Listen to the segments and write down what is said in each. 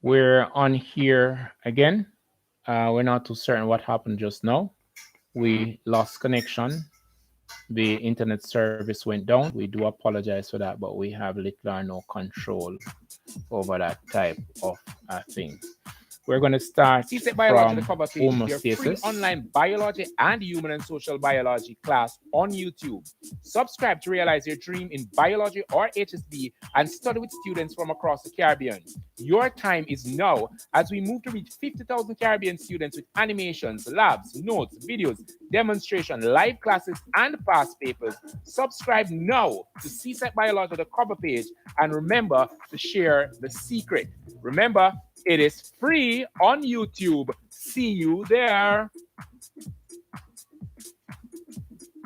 We're on here again. We're not too certain what happened just now. We lost connection. The internet service went down. We do apologize for that, but we have little or no control over that type of thing. We're going to start CSEC Biology, the from cover page, is your free homeostasis. online biology and human and social biology class on YouTube. Subscribe to realize your dream in biology or HSB and study with students from across the Caribbean. Your time is now as we move to reach 50,000 Caribbean students with animations, labs, notes, videos, demonstration, live classes, and past papers. Subscribe now to CSEC Biology, the cover page, and remember to share the secret. Remember, it is free on YouTube. See you there.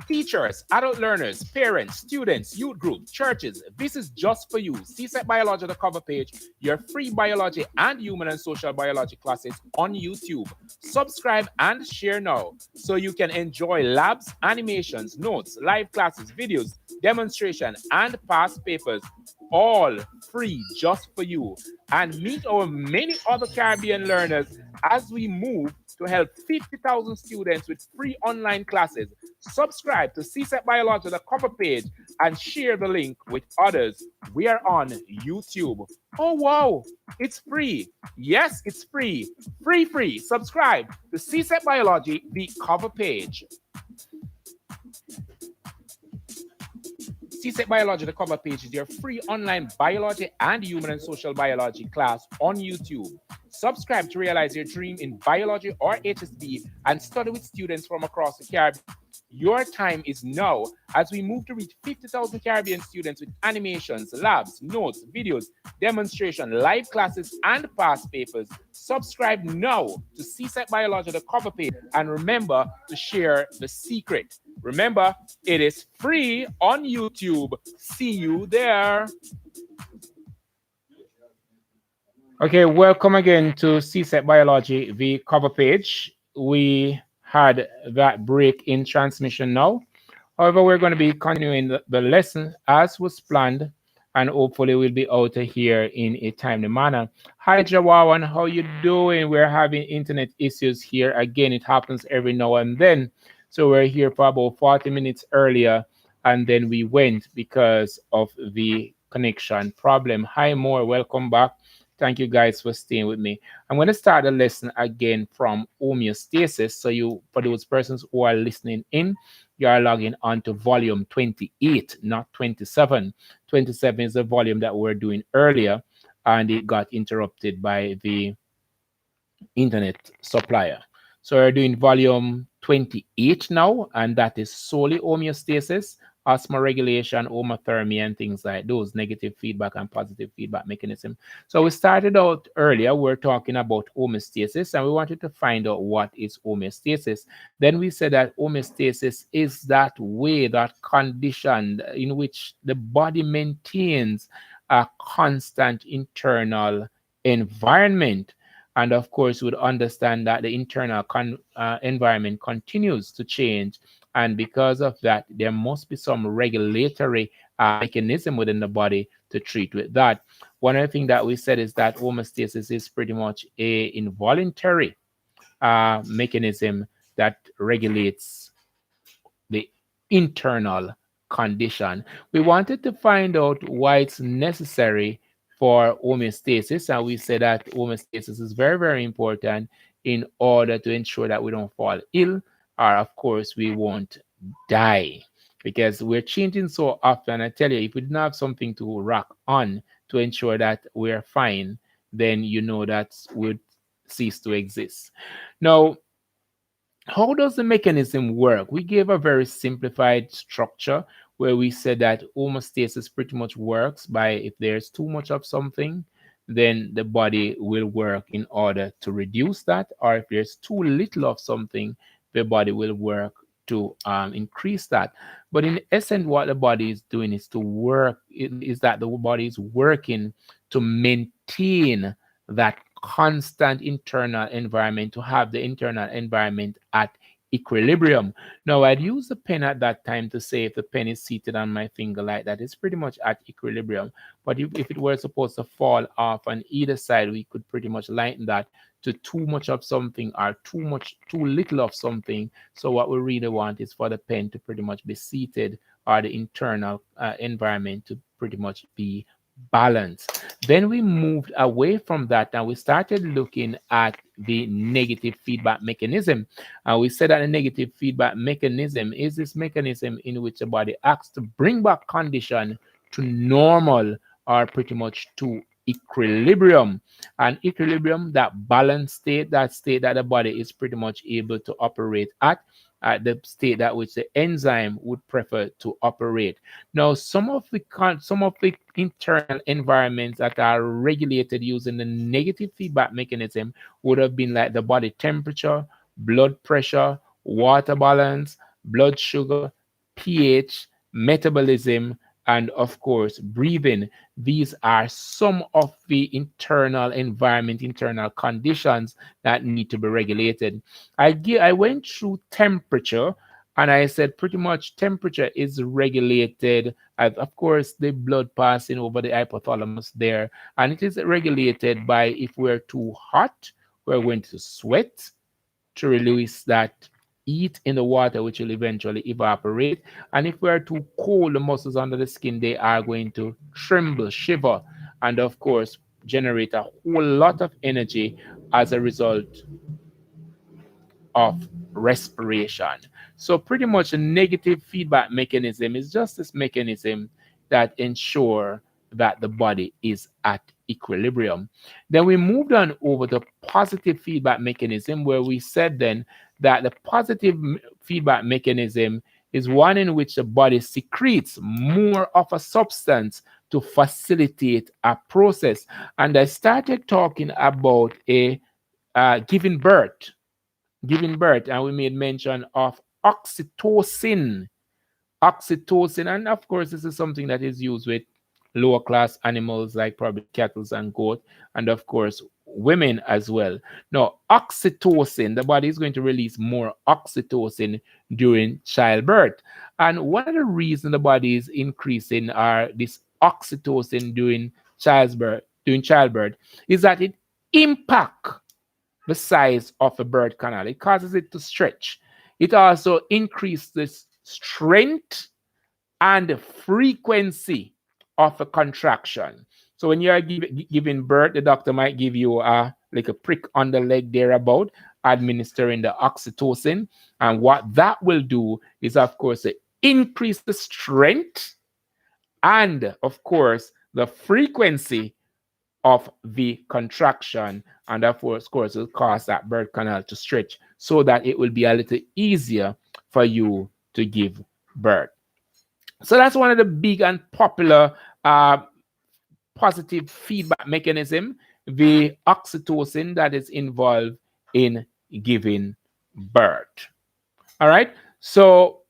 Teachers, adult learners, parents, students, youth groups, churches, this is just for you. CSEC Biology, the cover page, your free biology and human and social biology classes on YouTube. Subscribe and share now so you can enjoy labs, animations, notes, live classes, videos, demonstration, and past papers, all free just for you. And meet our many other Caribbean learners as we move to help 50,000 students with free online classes. Subscribe to CSEC Biology, the cover page, and share the link with others. We are on YouTube. Oh, wow, it's free. Yes, it's free. Free. Subscribe to CSEC Biology, the cover page. CSEC Biology, the cover page, is your free online biology and human and social biology class on YouTube. Subscribe to realize your dream in biology or HSB and study with students from across the Caribbean. Your time is now as we move to reach 50,000 Caribbean students with animations, labs, notes, videos, demonstration, live classes, and past papers. Subscribe now to CSEC Biology, the cover page, and remember to share the secret. Remember, it is free on YouTube. See you there. Okay, welcome again to CSEC Biology, the cover page. We had that break in transmission now. However, we're going to be continuing the lesson as was planned, and hopefully we'll be out of here in a timely manner. Hi, Jawawan, how you doing? We're having internet issues here. Again, it happens every now and then. So we're here for about 40 minutes earlier, and then we went because of the connection problem. Hi, Moore, welcome back. Thank you guys for staying with me. I'm going to start the lesson again from homeostasis. So you, for those persons who are listening in, you are logging on to volume 28, not 27. 27 is the volume that we were doing earlier, and it got interrupted by the internet supplier. So we're doing volume 28 now, and that is solely homeostasis, osmoregulation, homothermy, and things like those, negative feedback and positive feedback mechanism. So we started out earlier, we're talking about homeostasis, and we wanted to find out what is homeostasis. Then we said that homeostasis is that way, that condition in which the body maintains a constant internal environment. And of course, we would understand that the internal environment continues to change. And because of that, there must be some regulatory mechanism within the body to treat with that. One of the things that we said is that homeostasis is pretty much a involuntary mechanism that regulates the internal condition. We wanted to find out why it's necessary for homeostasis, and we said that homeostasis is very, very important in order to ensure that we don't fall ill, or of course we won't die, because we're changing so often. I tell you, if we didn't have something to rock on to ensure that we're fine, then you know that would cease to exist. Now, how does the mechanism work? We gave a very simplified structure where we said that homeostasis pretty much works by, if there's too much of something, then the body will work in order to reduce that, or if there's too little of something, the body will work to increase that. But in essence, what the body is doing is to work, is that the body is working to maintain that constant internal environment, to have the internal environment at equilibrium. Now, I'd use the pen at that time to say if the pen is seated on my finger like that, it's pretty much at equilibrium. But if it were supposed to fall off on either side, we could pretty much lighten that to too much of something or too little of something. So what we really want is for the pen to pretty much be seated, or the internal environment to pretty much be balanced. Then we moved away from that and we started looking at the negative feedback mechanism. And we said that the negative feedback mechanism is this mechanism in which the body acts to bring back condition to normal, or pretty much to equilibrium. And equilibrium, that balanced state, that state that the body is pretty much able to operate at the state that which the enzyme would prefer to operate. Now, some of the internal environments that are regulated using the negative feedback mechanism would have been like the body temperature, blood pressure, water balance, blood sugar, pH, metabolism, and of course, breathing. These are some of the internal environment, internal conditions that need to be regulated. I went through temperature and I said pretty much temperature is regulated. Of course, the blood passing over the hypothalamus there, and it is regulated by if we're too hot, we're going to sweat to release that heat in the water, which will eventually evaporate. And if we're too cold, the muscles under the skin, they are going to tremble, shiver, and of course, generate a whole lot of energy as a result of respiration. So pretty much a negative feedback mechanism is just this mechanism that ensure that the body is at equilibrium. Then we moved on over the positive feedback mechanism, where we said then that the positive feedback mechanism is one in which the body secretes more of a substance to facilitate a process. And I started talking about a giving birth, and we made mention of oxytocin. Oxytocin, and of course, this is something that is used with lower class animals like probably cattle and goat, and of course, women as well. Now, oxytocin, the body is going to release more oxytocin during childbirth. And one of the reasons the body is increasing this oxytocin during childbirth is that it impacts the size of the birth canal. It causes it to stretch. It also increases the strength and the frequency of a contraction. So when you are giving birth, the doctor might give you like a prick on the leg there about administering the oxytocin. And what that will do is, of course, increase the strength and, of course, the frequency of the contraction, and of course will cause that birth canal to stretch so that it will be a little easier for you to give birth. So that's one of the big and popular positive feedback mechanism, the oxytocin that is involved in giving birth. All right, so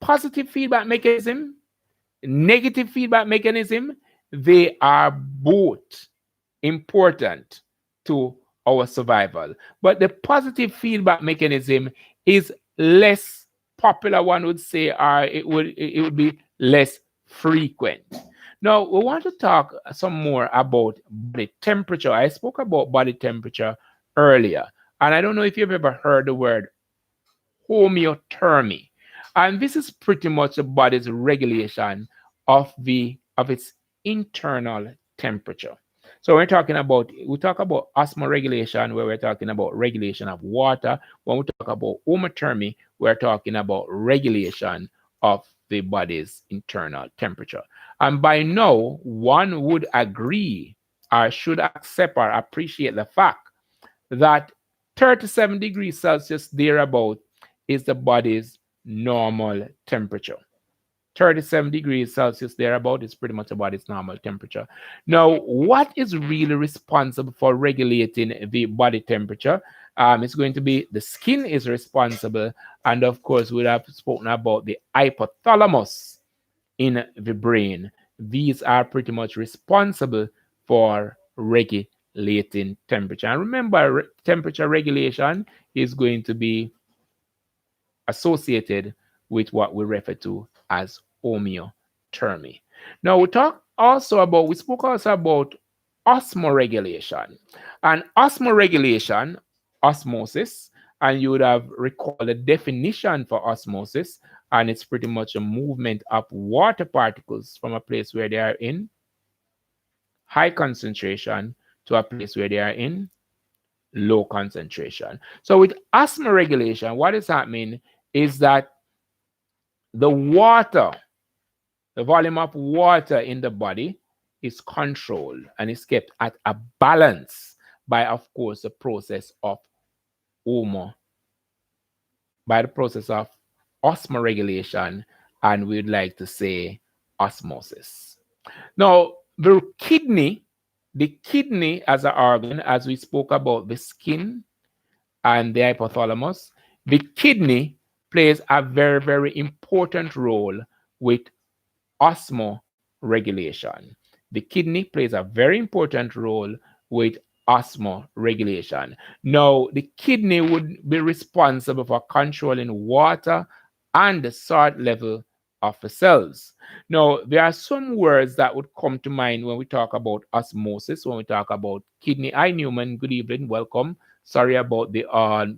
positive feedback mechanism, negative feedback mechanism, they are both important to our survival. But the positive feedback mechanism is less popular, one would say, or it would be less frequent. Now, we want to talk some more about body temperature. I spoke about body temperature earlier, and I don't know if you've ever heard the word homeothermy. And this is pretty much the body's regulation of its internal temperature. So we talk about osmoregulation, where we're talking about regulation of water. When we talk about homothermy, we're talking about regulation of the body's internal temperature. And by now, one would agree or should accept or appreciate the fact that 37 degrees Celsius thereabout is the body's normal temperature. 37 degrees Celsius thereabout is pretty much about its normal temperature. Now, what is really responsible for regulating the body temperature? It's going to be the skin is responsible, and of course, we have spoken about the hypothalamus in the brain. These are pretty much responsible for regulating temperature. And remember, temperature regulation is going to be associated with what we refer to as homeothermy. Now we spoke also about osmoregulation. And osmoregulation, osmosis, and you would have recalled the definition for osmosis, and it's pretty much a movement of water particles from a place where they are in high concentration to a place where they are in low concentration. So with osmoregulation, what is happening is that the water, the volume of water in the body is controlled and is kept at a balance by, of course, the process of homo, by the process of osmoregulation, and we'd like to say osmosis. Now, the kidney as an organ, as we spoke about the skin and the hypothalamus, the kidney plays a very, very important role with osmoregulation. The kidney plays a very important role with osmoregulation. Now, the kidney would be responsible for controlling water and the salt level of the cells. Now, there are some words that would come to mind when we talk about osmosis, when we talk about kidney. Hi, Newman. Good evening. Welcome. Sorry about the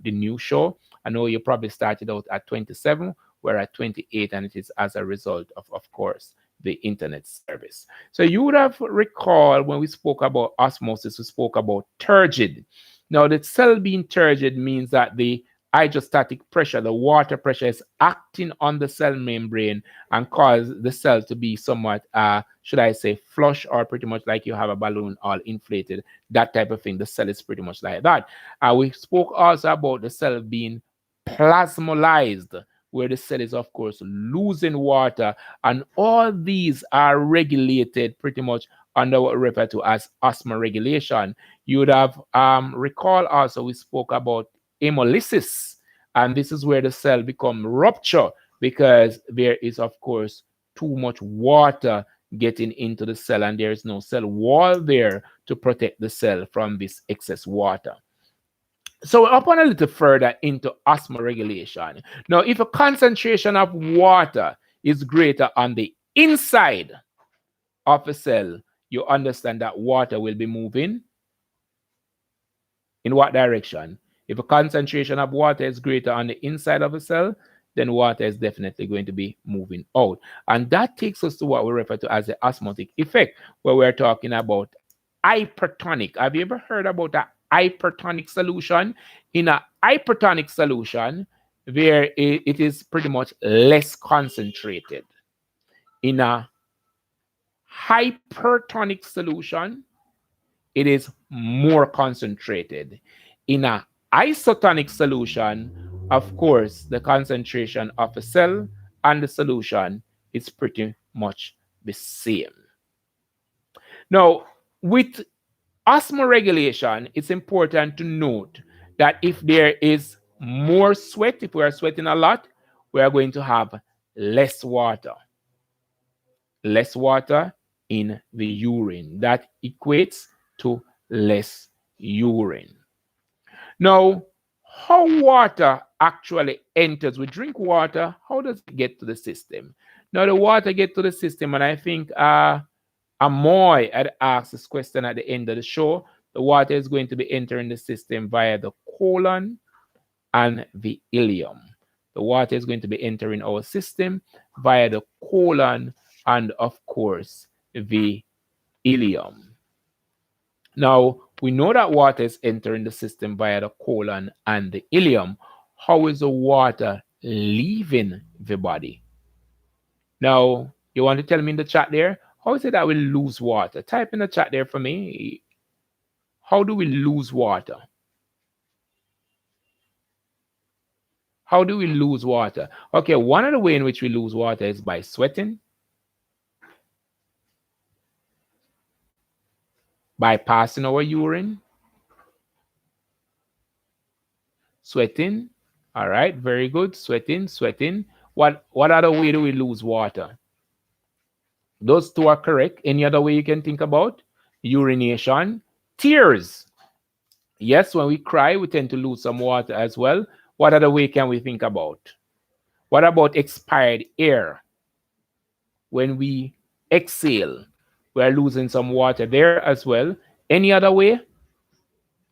new show. I know you probably started out at 27. We're at 28, and it is as a result of course, the internet service. So you would have recalled when we spoke about osmosis, we spoke about turgid. Now, the cell being turgid means that the hydrostatic pressure, the water pressure, is acting on the cell membrane and cause the cell to be somewhat, should I say, flush, or pretty much like you have a balloon all inflated, that type of thing. The cell is pretty much like that. We spoke also about the cell being plasmolized, where the cell is, of course, losing water. And all these are regulated pretty much under what we refer to as osmoregulation. You would have recall also we spoke about hemolysis. And this is where the cell become rupture because there is, of course, too much water getting into the cell and there is no cell wall there to protect the cell from this excess water. So we're up on a little further into osmoregulation. Now, if a concentration of water is greater on the inside of a cell, you understand that water will be moving in what direction? If a concentration of water is greater on the inside of a cell, then water is definitely going to be moving out. And that takes us to what we refer to as the osmotic effect, where we're talking about hypertonic. Have you ever heard about a hypertonic solution? In a hypertonic solution, where it is pretty much less concentrated. In a hypertonic solution, it is more concentrated. In a isotonic solution, of course, the concentration of a cell and the solution is pretty much the same. Now, with osmoregulation, it's important to note that if there is more sweat, if we are sweating a lot, we are going to have less water. Less water in the urine. That equates to less urine. Now, how water actually enters, we drink water, how does it get to the system? Now, the water get to the system, and I think Amoy had asked this question at the end of the show. The water is going to be entering the system via the colon and the ileum. The water is going to be entering our system via the colon and, of course, the ileum. Now, we know that water is entering the system via the colon and the ileum. How is the water leaving the body? Now, you want to tell me in the chat there, how is it that we lose water? Type in the chat there for me. How do we lose water? How do we lose water? Okay, one of the ways in which we lose water is by sweating, by passing our urine, sweating. All right, very good. Sweating. What other way do we lose water? Those two are correct. Any other way you can think about? Urination, tears. Yes, when we cry, we tend to lose some water as well. What other way can we think about? What about expired air? When we exhale, we're losing some water there as well. Any other way?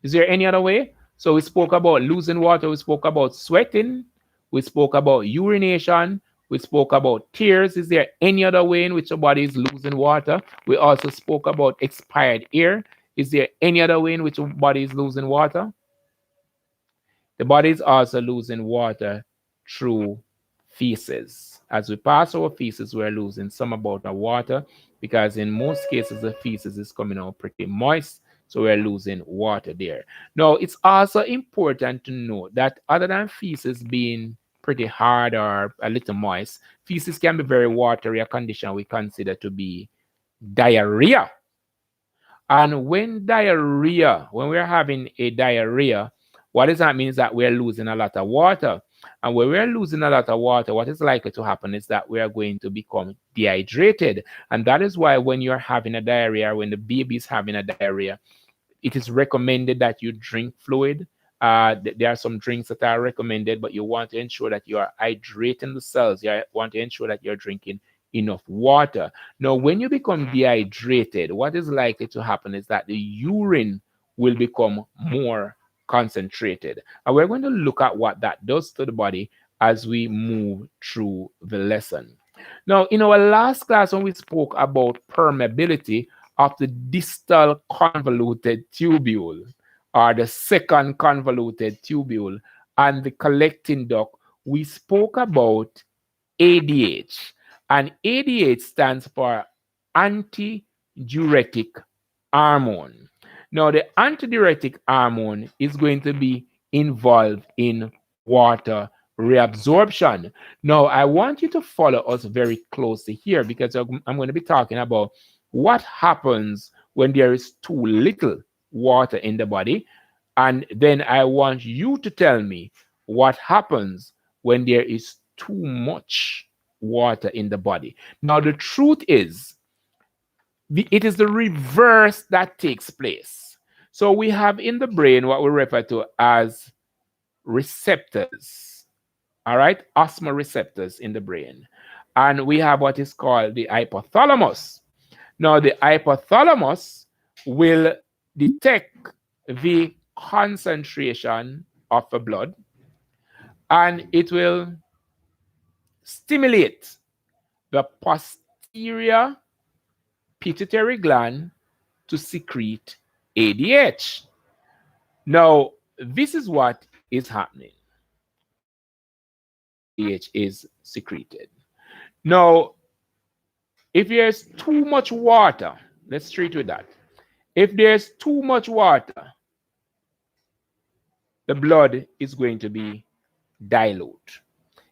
Is there any other way? So we spoke about losing water, we spoke about sweating, we spoke about urination, we spoke about tears. Is there any other way in which your body is losing water? We also spoke about expired air. Is there any other way in which your body is losing water? The body is also losing water through feces. As we pass our feces, we're losing some amount of water because in most cases the feces is coming out pretty moist, so we're losing water there. Now, it's also important to note that other than feces being pretty hard or a little moist, feces can be very watery, a condition we consider to be diarrhea. And when we're having a diarrhea, what does that mean? Is that we're losing a lot of water. And when we're losing a lot of water, what is likely to happen is that we are going to become dehydrated. And that is why when you're having a diarrhea, when the baby is having a diarrhea, it is recommended that you drink fluid. There are some drinks that are recommended, but you want to ensure that you are hydrating the cells. You want to ensure that you're drinking enough water. Now, when you become dehydrated, what is likely to happen is that the urine will become more concentrated. And we're going to look at what that does to the body as we move through the lesson. Now, in our last class, when we spoke about permeability of the distal convoluted tubule, or the second convoluted tubule, and the collecting duct, we spoke about ADH. And ADH stands for antidiuretic hormone. Now, the antidiuretic hormone is going to be involved in water reabsorption. Now, I want you to follow us very closely here because I'm going to be talking about what happens when there is too little water in the body. And then I want you to tell me what happens when there is too much water in the body. Now, the truth is, it is the reverse that takes place. So we have in the brain what we refer to as receptors, all right, osmoreceptors in the brain. And we have what is called the hypothalamus. Now, the hypothalamus will detect the concentration of the blood and it will stimulate the posterior pituitary gland to secrete ADH. Now, this is what is happening. ADH is secreted. Now, if there's too much water, let's treat with that. If there's too much water, the blood is going to be dilute.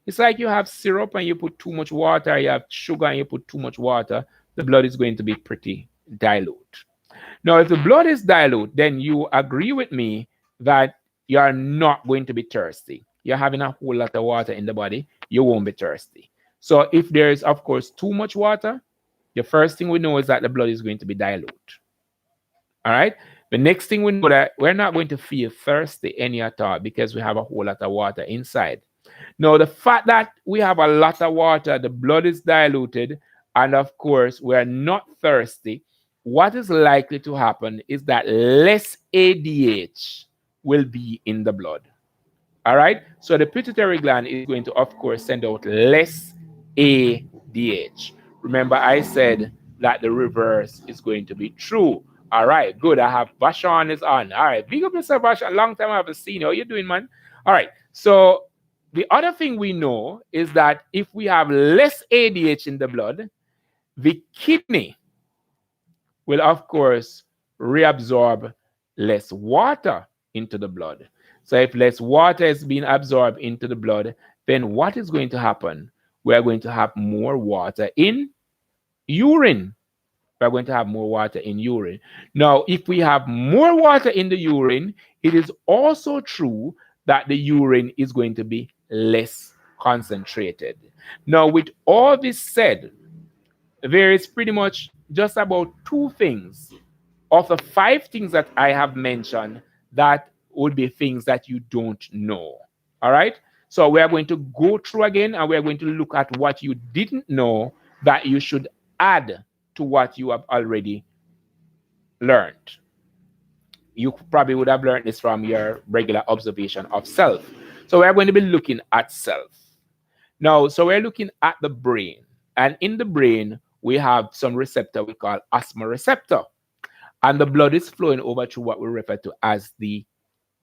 It's like you have syrup and you put too much water, you have sugar and you put too much water, the blood is going to be pretty dilute. Now, if the blood is dilute, then you agree with me that you are not going to be thirsty. You're having a whole lot of water in the body, you won't be thirsty. So if there is, of course, too much water, the first thing we know is that the blood is going to be dilute. All right. The next thing we know that we're not going to feel thirsty any at all because we have a whole lot of water inside. Now, the fact that we have a lot of water, the blood is diluted, and of course, we're not thirsty, what is likely to happen is that less ADH will be in the blood. All right. So the pituitary gland is going to, of course, send out less ADH. Remember, I said that the reverse is going to be true. All right, good. I have Vashon is on. All right, big up yourself, Vashon. Long time I haven't seen you. How you doing, man? All right. So the other thing we know is that if we have less ADH in the blood, the kidney will, of course, reabsorb less water into the blood. So if less water is being absorbed into the blood, then what is going to happen? We are going to have more water in urine. We're going to have more water in urine. Now, if we have more water in the urine, it is also true that the urine is going to be less concentrated. Now, with all this said, there is pretty much just about two things of the five things that I have mentioned that would be things that you don't know. All right. So we are going to go through again and we are going to look at what you didn't know that you should add to what you have already learned. You probably would have learned this from your regular observation of self. So we're going to be looking at self. Now, so we're looking at the brain. And in the brain, we have some receptor we call osmoreceptor. And the blood is flowing over through what we refer to as the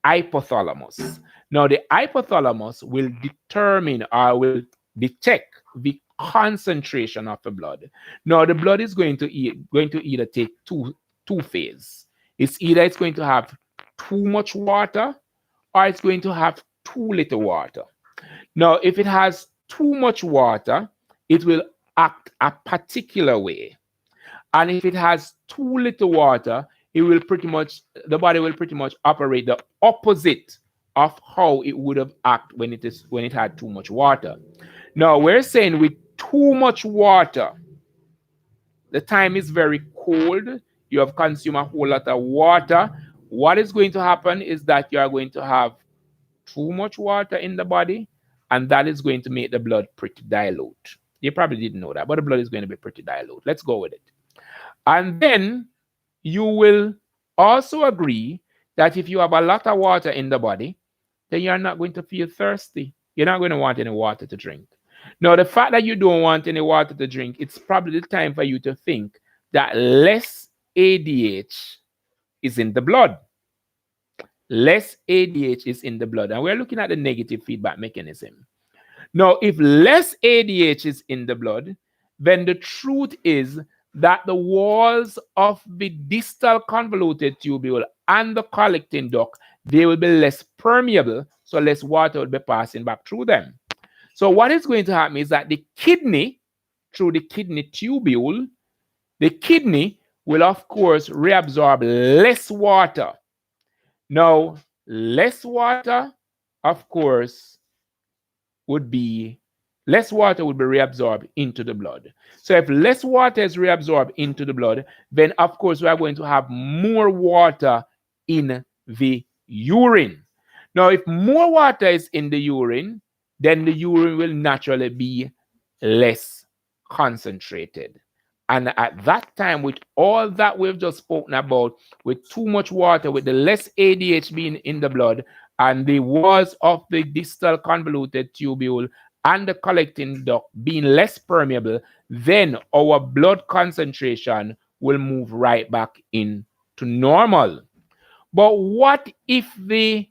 hypothalamus. Now, the hypothalamus will determine or will detect the concentration of the blood. Now, the blood is going to either take two phases. It's going to have too much water or it's going to have too little water. Now, if it has too much water, it will act a particular way. And if it has too little water, the body will pretty much operate the opposite of how it would have acted when it had too much water. Now we're saying with too much water, the time is very cold. You have consumed a whole lot of water. What is going to happen is that you are going to have too much water in the body, and that is going to make the blood pretty dilute. You probably didn't know that, but the blood is going to be pretty dilute. Let's go with it. And then you will also agree that if you have a lot of water in the body, then you're not going to feel thirsty. You're not going to want any water to drink. Now, the fact that you don't want any water to drink, it's probably the time for you to think that less ADH is in the blood. Less ADH is in the blood. And we're looking at the negative feedback mechanism. Now, if less ADH is in the blood, then the truth is that the walls of the distal convoluted tubule and the collecting duct, they will be less permeable, so less water will be passing back through them. So what is going to happen is that the kidney, through the kidney tubule, the kidney will, of course, reabsorb less water. Now, less water, of course, would be reabsorbed into the blood. So if less water is reabsorbed into the blood, then of course we are going to have more water in the urine. Now, if more water is in the urine, then the urine will naturally be less concentrated. And at that time, with all that we've just spoken about, with too much water, with the less ADH being in the blood, and the walls of the distal convoluted tubule and the collecting duct being less permeable, then our blood concentration will move right back into normal. But what if the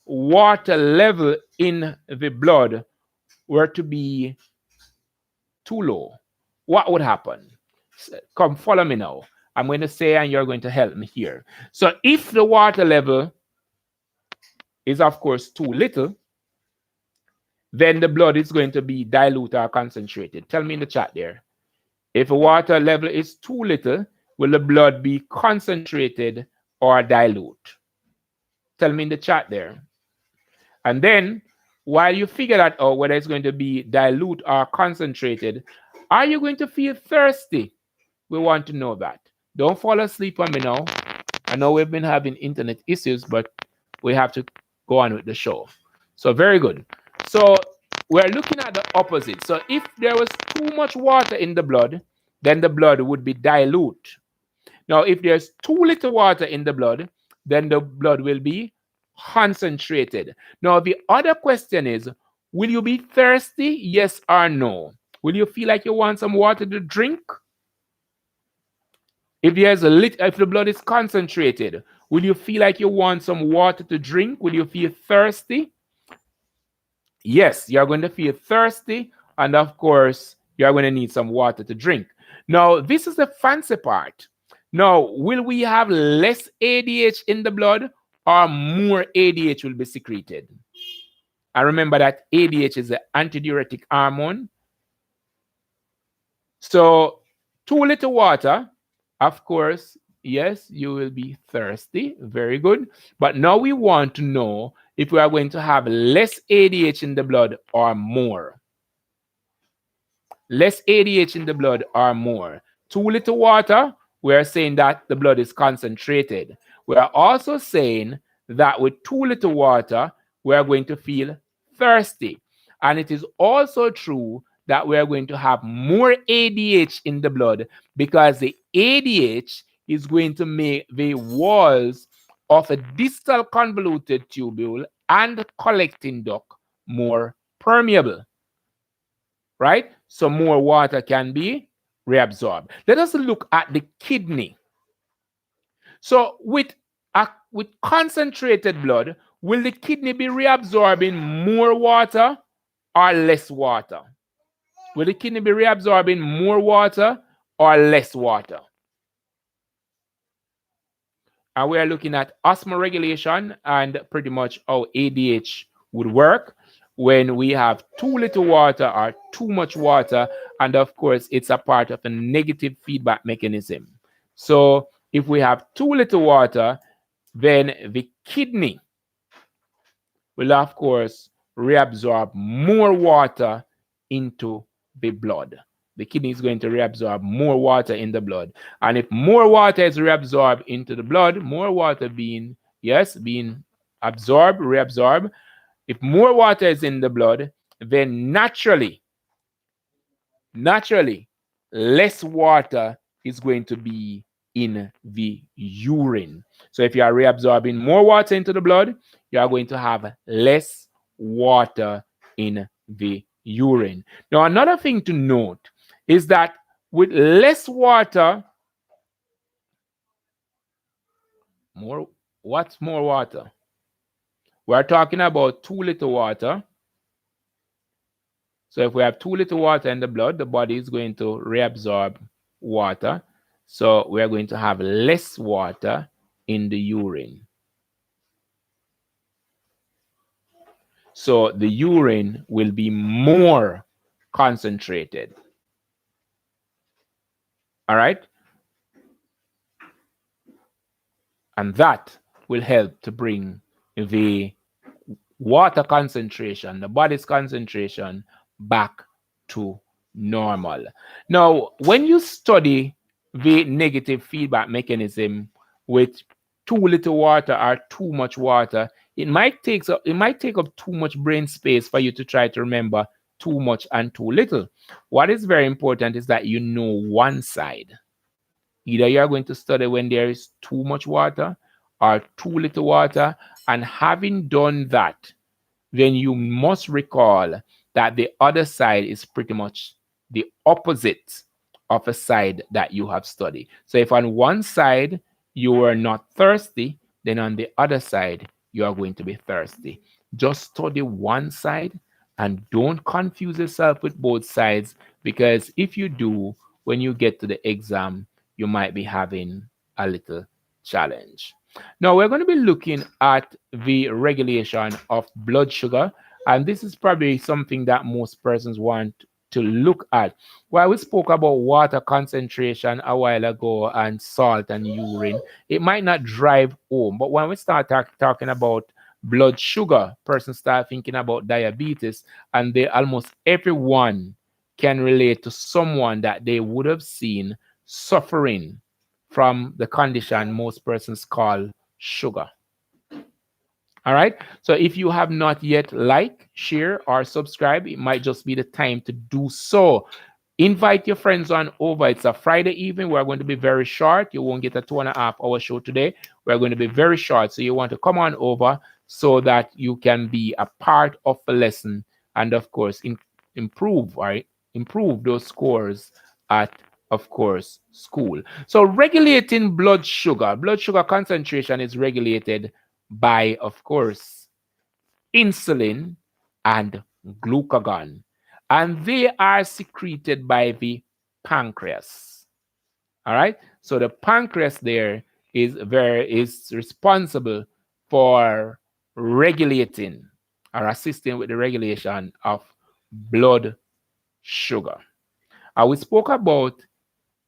water level in the blood were to be too low? What would happen? Come, follow me now. I'm going to say, and you're going to help me here. So if the water level is, of course, too little, then the blood is going to be dilute or concentrated. Tell me in the chat there. If the water level is too little, will the blood be concentrated or dilute? Tell me in the chat there. And then, while you figure that out, whether it's going to be dilute or concentrated, are you going to feel thirsty? We want to know that. Don't fall asleep on me now. I know we've been having internet issues, but we have to go on with the show. So very good. So we're looking at the opposite. So if there was too much water in the blood, then the blood would be dilute. Now, if there's too little water in the blood, then the blood will be concentrated. Now, the other question is, will you be thirsty? Yes or no? Will you feel like you want some water to drink? If the blood is concentrated, will you feel like you want some water to drink? Will you feel thirsty? Yes, you're going to feel thirsty, and of course, you're going to need some water to drink. Now, this is the fancy part. Now, will we have less ADH in the blood or more ADH will be secreted? And remember that ADH is the antidiuretic hormone. So, too little water, of course, yes, you will be thirsty. Very good. But now we want to know if we are going to have less ADH in the blood or more. Less ADH in the blood or more. Too little water, we are saying that the blood is concentrated. We are also saying that with too little water, we are going to feel thirsty. And it is also true that we are going to have more ADH in the blood because the ADH is going to make the walls of a distal convoluted tubule and collecting duct more permeable, right? So more water can be reabsorbed. Let us look at the kidney. So with concentrated blood, will the kidney be reabsorbing more water or less water? Will the kidney be reabsorbing more water or less water? And we are looking at osmoregulation and pretty much how ADH would work when we have too little water or too much water. And of course, it's a part of a negative feedback mechanism. So if we have too little water, then the kidney will, of course, reabsorb more water into the blood. The kidney is going to reabsorb more water in the blood. And if more water is reabsorbed into the blood, more water being, yes, being absorbed, reabsorbed, if more water is in the blood, then naturally, less water is going to be in the urine. So if you are reabsorbing more water into the blood, you are going to have less water in the urine. Now, another thing to note is that with less water, what's more water? We're talking about too little water. So if we have too little water in the blood, the body is going to reabsorb water. So we are going to have less water in the urine. So the urine will be more concentrated. All right? And that will help to bring the water concentration, the body's concentration, back to normal. Now, when you study the negative feedback mechanism with too little water or too much water, it might take up too much brain space for you to try to remember too much and too little. What is very important is that you know one side. Either you are going to study when there is too much water or too little water, and having done that, then you must recall that the other side is pretty much the opposite of a side that you have studied. So if on one side you are not thirsty, then on the other side you are going to be thirsty. Just study one side and don't confuse yourself with both sides, because if you do, when you get to the exam, you might be having a little challenge. Now we're going to be looking at the regulation of blood sugar, and this is probably something that most persons want to look at. While we spoke about water concentration a while ago and salt and urine, it might not drive home, but when we start talking about blood sugar, persons start thinking about diabetes, and they almost everyone can relate to someone that they would have seen suffering from the condition most persons call sugar. All right. So if you have not yet like, share, or subscribe, it might just be the time to do so. Invite your friends on over. It's a Friday evening. We're going to be very short. You won't get a 2.5 hour show today. We're going to be very short. So you want to come on over so that you can be a part of the lesson and, of course, improve, right? Improve those scores at, of course, school. So regulating blood sugar concentration is regulated by, of course, insulin and glucagon, and they are secreted by the pancreas. All right, so the pancreas there is responsible for regulating or assisting with the regulation of blood sugar. We spoke about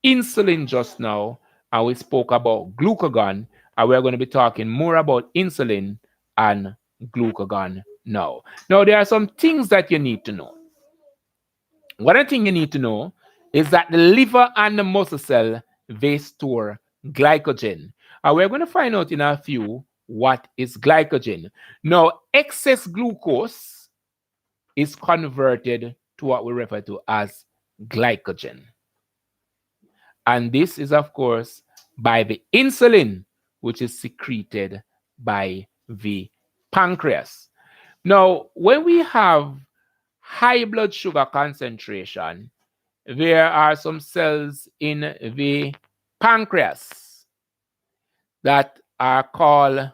insulin just now, and we spoke about glucagon, and we're going to be talking more about insulin and glucagon now. Now, there are some things that you need to know. One thing you need to know is that the liver and the muscle cell, they store glycogen. And we're going to find out in a few what is glycogen. Now, excess glucose is converted to what we refer to as glycogen. And this is, of course, by the insulin, which is secreted by the pancreas. Now, when we have high blood sugar concentration, there are some cells in the pancreas that are called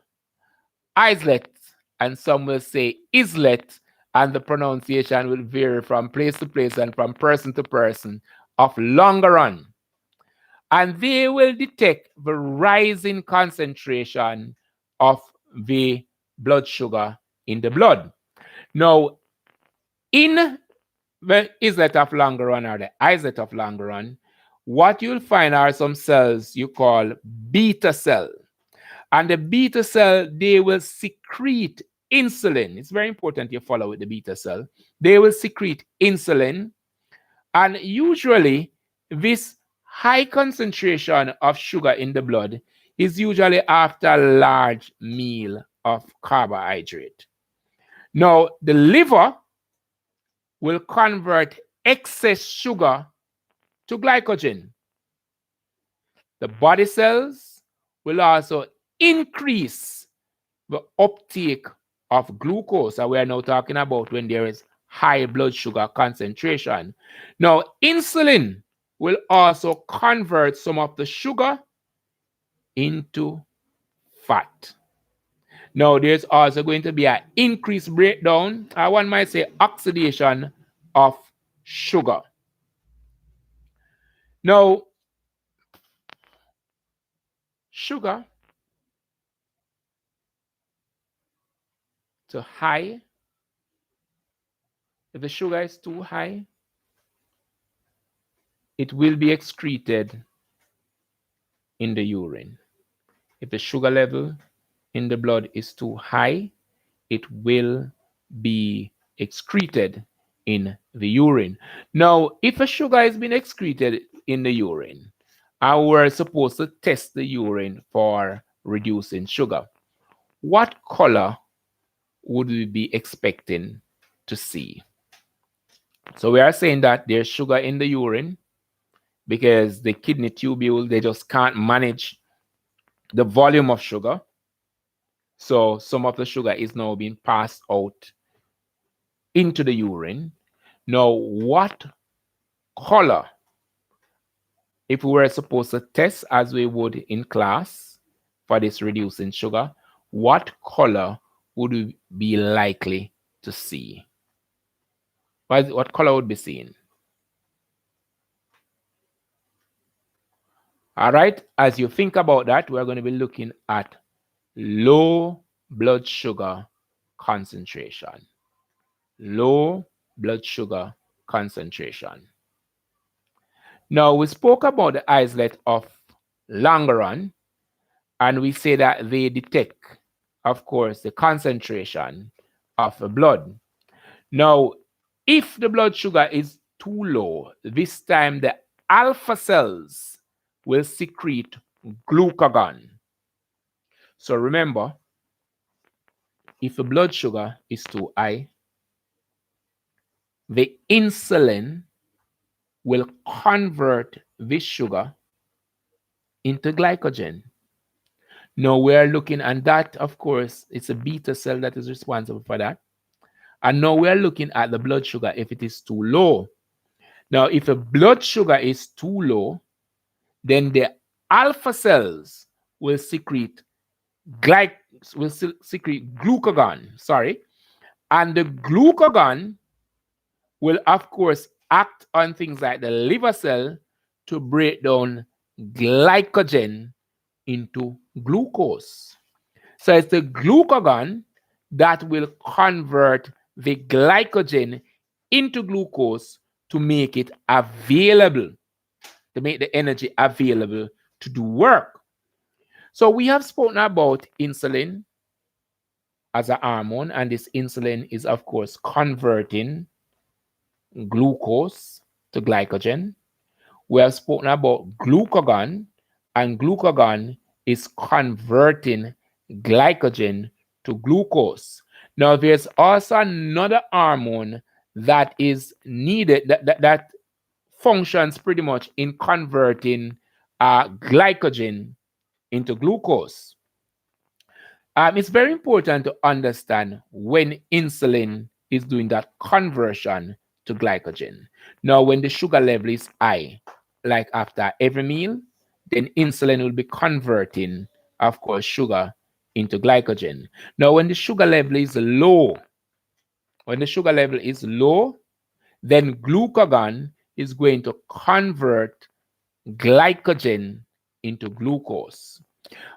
islet, and some will say islet, and the pronunciation will vary from place to place and from person to person of longer run. And they will detect the rising concentration of the blood sugar in the blood. Now, in the islet of longer run or the islet of longer run, what you'll find are some cells you call beta cell. And the beta cell, they will secrete insulin. It's very important you follow with the beta cell. They will secrete insulin. And usually, this high concentration of sugar in the blood is usually after a large meal of carbohydrate. Now, the liver will convert excess sugar to glycogen. The body cells will also increase the uptake of glucose. And we are now talking about when there is high blood sugar concentration. Now, insulin will also convert some of the sugar into fat. Now, there's also going to be an increased breakdown, or one might say oxidation of sugar. Now, sugar to high, if the sugar is too high, it will be excreted in the urine. If the sugar level in the blood is too high, it will be excreted in the urine. Now, if a sugar has been excreted in the urine, and we're supposed to test the urine for reducing sugar, what color would we be expecting to see? So we are saying that there's sugar in the urine because the kidney tubule, they just can't manage the volume of sugar. So some of the sugar is now being passed out into the urine. Now, what color, if we were supposed to test as we would in class for this reducing sugar, what color would we be likely to see? What color would be seen? All right, as you think about that, we're going to be looking at low blood sugar concentration. Low blood sugar concentration. Now, we spoke about the islet of Langeron, and we say that they detect, of course, the concentration of the blood. Now, if the blood sugar is too low, this time the alpha cells will secrete glucagon. So remember, if the blood sugar is too high, the insulin will convert this sugar into glycogen. Now we're looking, and that, of course, it's a beta cell that is responsible for that. And now we're looking at the blood sugar if it is too low. Now, if the blood sugar is too low, then the alpha cells will secrete glucagon, and the glucagon will, of course, act on things like the liver cell to break down glycogen into glucose. So it's the glucagon that will convert the glycogen into glucose to make it available, to make the energy available to do work. So we have spoken about insulin as a hormone, and this insulin is, of course, converting glucose to glycogen. We have spoken about glucagon, and glucagon is converting glycogen to glucose. Now, there's also another hormone that is needed, that functions pretty much in converting glycogen into glucose. It's very important to understand when insulin is doing that conversion to glycogen. Now, when the sugar level is high, like after every meal, then insulin will be converting, of course, sugar into glycogen. Now, when the sugar level is low, when the sugar level is low, then glucagon is going to convert glycogen into glucose.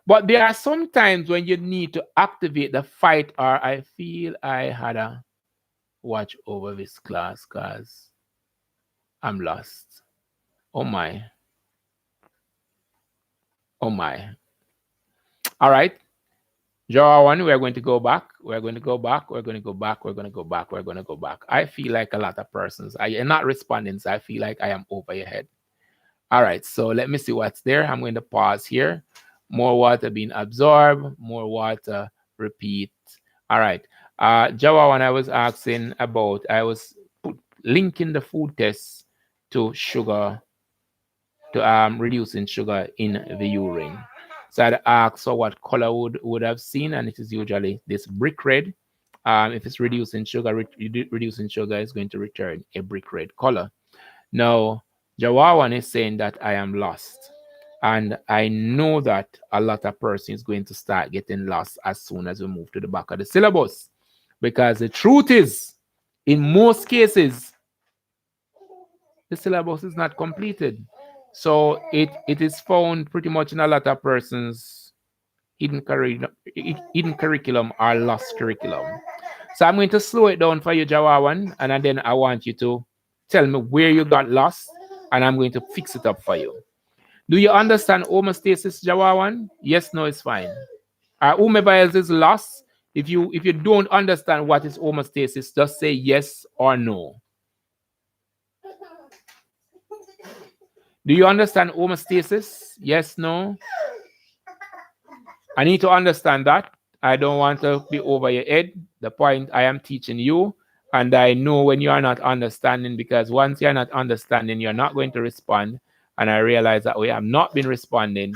But there are some times when you need to activate the fight, or I feel I had a watch over this class because I'm lost. Oh my. Oh my. All right. Draw one. We're going to go back. We're going to go back. We're going to go back. We're going to go back. We're going to go back. I feel like a lot of persons. I am not responding, so I feel like I am over your head. All right. So let me see what's there. I'm going to pause here. More water being absorbed. More water. Repeat. All right. Java, when I was asking about, I was linking the food tests to sugar, to reducing sugar in the urine. So I'd ask, so what color would have seen, and it is usually this brick red. If it's reducing sugar, reducing sugar is going to return a brick red color. Now, Jawawan is saying that I am lost. And I know that a lot of persons is going to start getting lost as soon as we move to the back of the syllabus. Because the truth is, in most cases, the syllabus is not completed. So it is found pretty much in a lot of persons hidden curriculum or lost curriculum. So I'm going to slow it down for you, Jawawan, and then I want you to tell me where you got lost, and I'm going to fix it up for you. Do you understand homeostasis, Jawawan? Yes, no, it's fine. Whomever else is lost, if you don't understand what is homeostasis, just say yes or no. Do you understand homeostasis? Yes, no? I need to understand that. I don't want to be over your head. The point I am teaching you, and I know when you are not understanding, because once you're not understanding, you're not going to respond. And I realize that we have not been responding.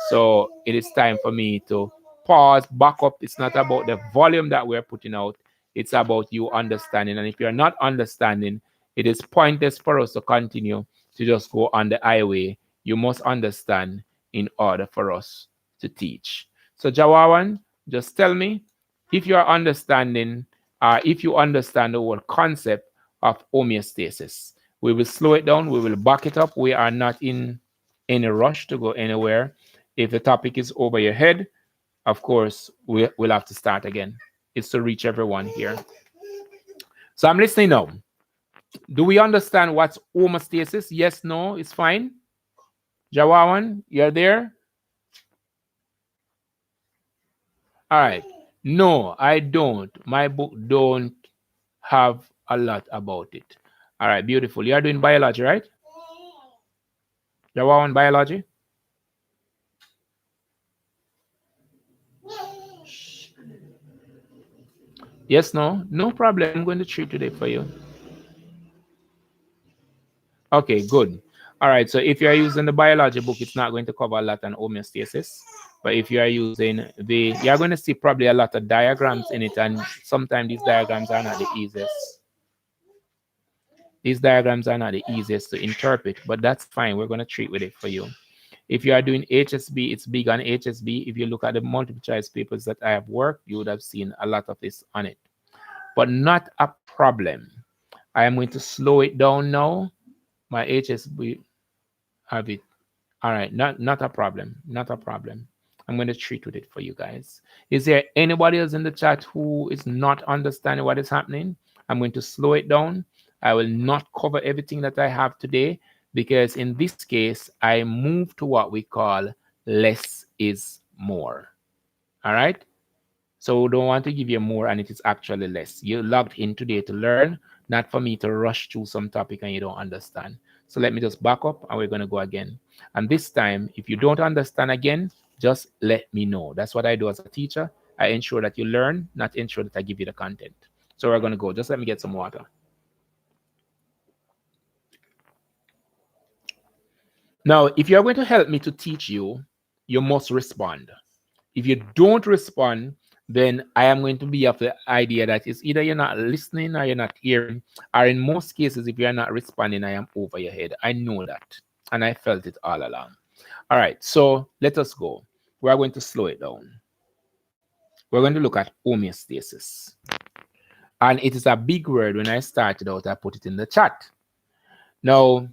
So it is time for me to pause, back up. It's not about the volume that we're putting out, it's about you understanding. And if you're not understanding, it is pointless for us to continue to just go on the highway. You must understand in order for us to teach. So, Jawawan, just tell me if you are understanding, if you understand the whole concept of homeostasis. We will slow it down, we will back it up. We are not in any rush to go anywhere. If the topic is over your head, of course, we'll have to start again. It's to reach everyone here. So I'm listening now. Do we understand what's homeostasis? Yes, no, it's fine. Jawawan, you're there? All right. No, I don't. My book don't have a lot about it. All right, beautiful. You are doing biology, right? Jawawan, biology? Yes, no? No problem. I'm going to treat today for you. Okay, good. All right, so if you are using the biology book, it's not going to cover a lot on homeostasis. But if you are using you're going to see probably a lot of diagrams in it, and sometimes these diagrams are not the easiest. These diagrams are not the easiest to interpret, but that's fine. We're going to treat with it for you. If you are doing HSB, it's big on HSB. If you look at the multiple choice papers that I have worked, you would have seen a lot of this on it. But not a problem. I am going to slow it down now. My HSB have it. All right, not a problem. Not a problem. I'm going to treat with it for you guys. Is there anybody else in the chat who is not understanding what is happening? I'm going to slow it down. I will not cover everything that I have today, because in this case, I move to what we call less is more. All right? So we don't want to give you more and it is actually less. You're logged in today to learn, not for me to rush through some topic and you don't understand. So let me just back up and we're going to go again. And this time, if you don't understand again, just let me know. That's what I do as a teacher. I ensure that you learn, not ensure that I give you the content. So we're going to go. Just let me get some water. Now, if you're going to help me to teach you, you must respond. If you don't respond, then I am going to be of the idea that it's either you're not listening or you're not hearing, or in most cases, if you're not responding, I am over your head. I know that, and I felt it all along. All right, so let us go. We're going to slow it down. We're going to look at homeostasis. And it is a big word. When I started out, I put it in the chat. Now,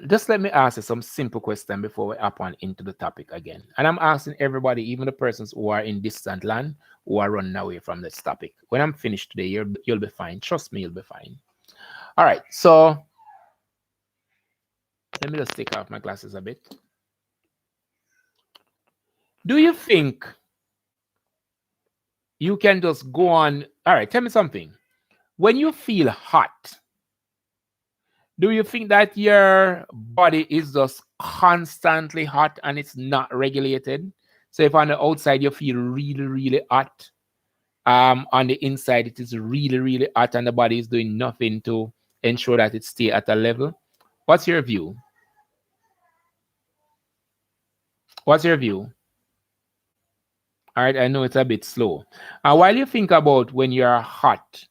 just let me ask you some simple question before we hop on into the topic again. And I'm asking everybody, even the persons who are in distant land, who are running away from this topic. When I'm finished today, you'll be fine. Trust me, you'll be fine. All right, so let me just take off my glasses a bit. Do you think you can just go on? All right, tell me something. When you feel hot, do you think that your body is just constantly hot and it's not regulated? So if on the outside you feel really, really hot, on the inside it is really, really hot and the body is doing nothing to ensure that it stay at a level. What's your view? What's your view? All right, I know it's a bit slow. While you think about when you're hot,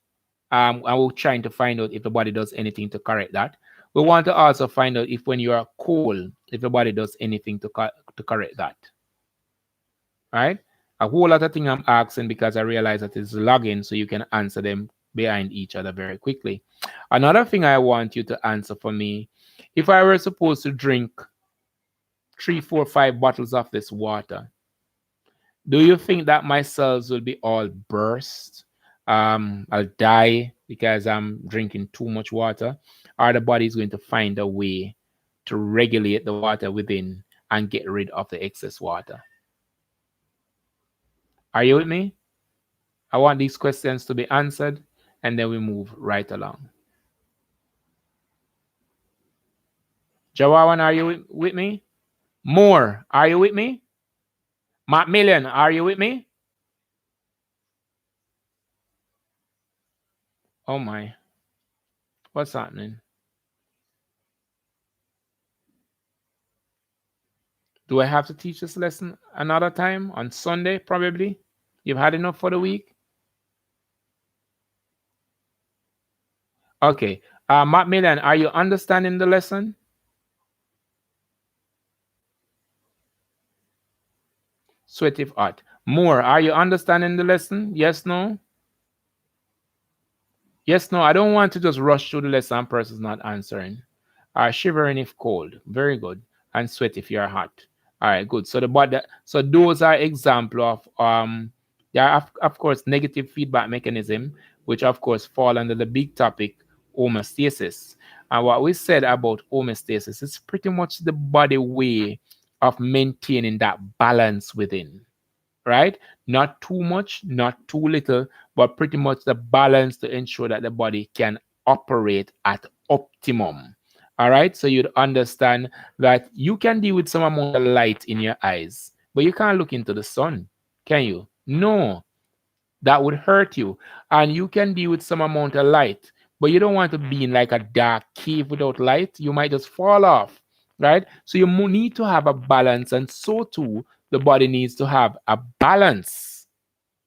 and we're trying to find out if the body does anything to correct that. We want to also find out if when you are cold, if the body does anything to correct that. Right? A whole lot of things I'm asking because I realize that it's logging, so you can answer them behind each other very quickly. Another thing I want you to answer for me, if I were supposed to drink 3, 4, 5 bottles of this water, do you think that my cells will be all burst? I'll die because I'm drinking too much water, or the body is going to find a way to regulate the water within and get rid of the excess water. Are you with me? I want these questions to be answered, and then we move right along. Jawawan, are you with me? Moore, are you with me? Macmillan, are you with me? Oh my. What's happening? Do I have to teach this lesson another time on Sunday, probably? You've had enough for the week? Okay. Macmillan, are you understanding the lesson? Sweat if hot. Moore, are you understanding the lesson? Yes, no? Yes, no. I don't want to just rush through the lesson and person's not answering. Shivering if cold. Very good. And sweat if you're hot. All right, good. So the body, so those are example of there are of course negative feedback mechanism, which of course fall under the big topic homeostasis. And what we said about homeostasis is pretty much the body way of maintaining that balance within, right? Not too much, not too little, but pretty much the balance to ensure that the body can operate at optimum. All right, so you'd understand that you can deal with some amount of light in your eyes, but you can't look into the sun, can you? No, that would hurt you. And you can deal with some amount of light, but you don't want to be in like a dark cave without light. You might just fall off, right? So you need to have a balance, and so too the body needs to have a balance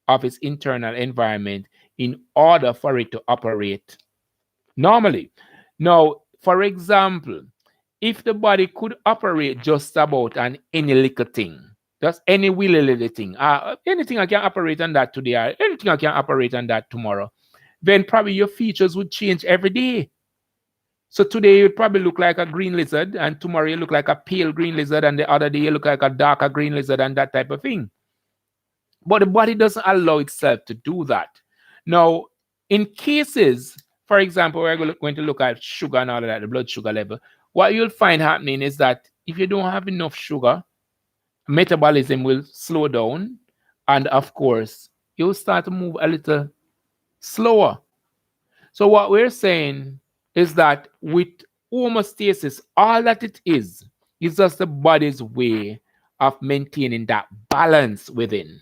of its internal environment in order for it to operate normally. Now, for example, if the body could operate just about on any little thing, just any willy little thing, anything I can operate on that today, or anything I can operate on that tomorrow, then probably your features would change every day. So today you probably look like a green lizard, and tomorrow you look like a pale green lizard, and the other day you look like a darker green lizard, and that type of thing. But the body doesn't allow itself to do that. Now, in cases, for example, we're going to look at sugar and all of that, the blood sugar level. What you'll find happening is that if you don't have enough sugar, metabolism will slow down, and of course, you'll start to move a little slower. So what we're saying is that with homeostasis, all that it is just the body's way of maintaining that balance within.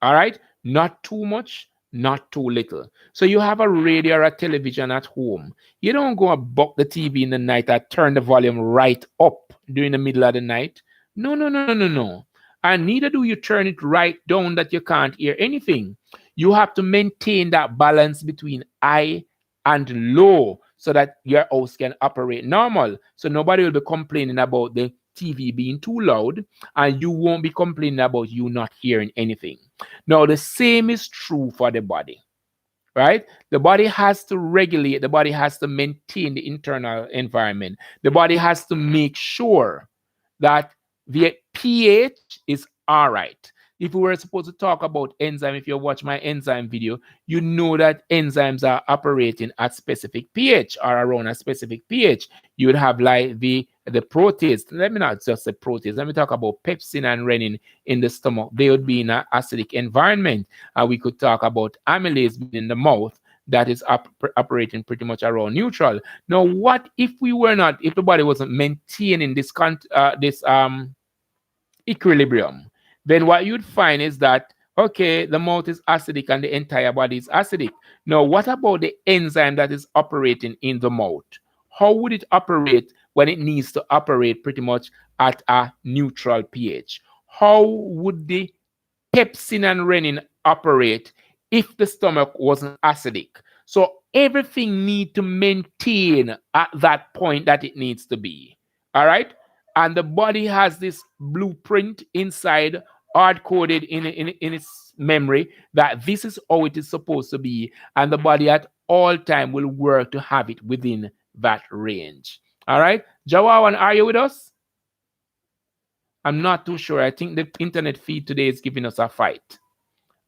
All right? Not too much, not too little. So you have a radio or a television at home. You don't go and buck the TV in the night and turn the volume right up during the middle of the night. No, no, no, no, no, no. And neither do you turn it right down that you can't hear anything. You have to maintain that balance between high and low so that your house can operate normal. So nobody will be complaining about the TV being too loud, and you won't be complaining about you not hearing anything. Now, the same is true for the body, right? The body has to regulate, the body has to maintain the internal environment. The body has to make sure that the pH is all right. If we were supposed to talk about enzyme, if you watch my enzyme video, you know that enzymes are operating at specific pH or around a specific pH. You would have like the protease. Let me not just say protease. Let me talk about pepsin and renin in the stomach. They would be in an acidic environment. And we could talk about amylase being in the mouth that is operating pretty much around neutral. Now, what if we were not, if the body wasn't maintaining this equilibrium? Then what you'd find is that, okay, the mouth is acidic and the entire body is acidic. Now, what about the enzyme that is operating in the mouth? How would it operate when it needs to operate pretty much at a neutral pH? How would the pepsin and renin operate if the stomach wasn't acidic? So everything need to maintain at that point that it needs to be. All right. And the body has this blueprint inside, hard coded in its memory, that this is how it is supposed to be. And the body at all time will work to have it within that range. All right. Jawawan, are you with us? I'm not too sure. I think the internet feed today is giving us a fight.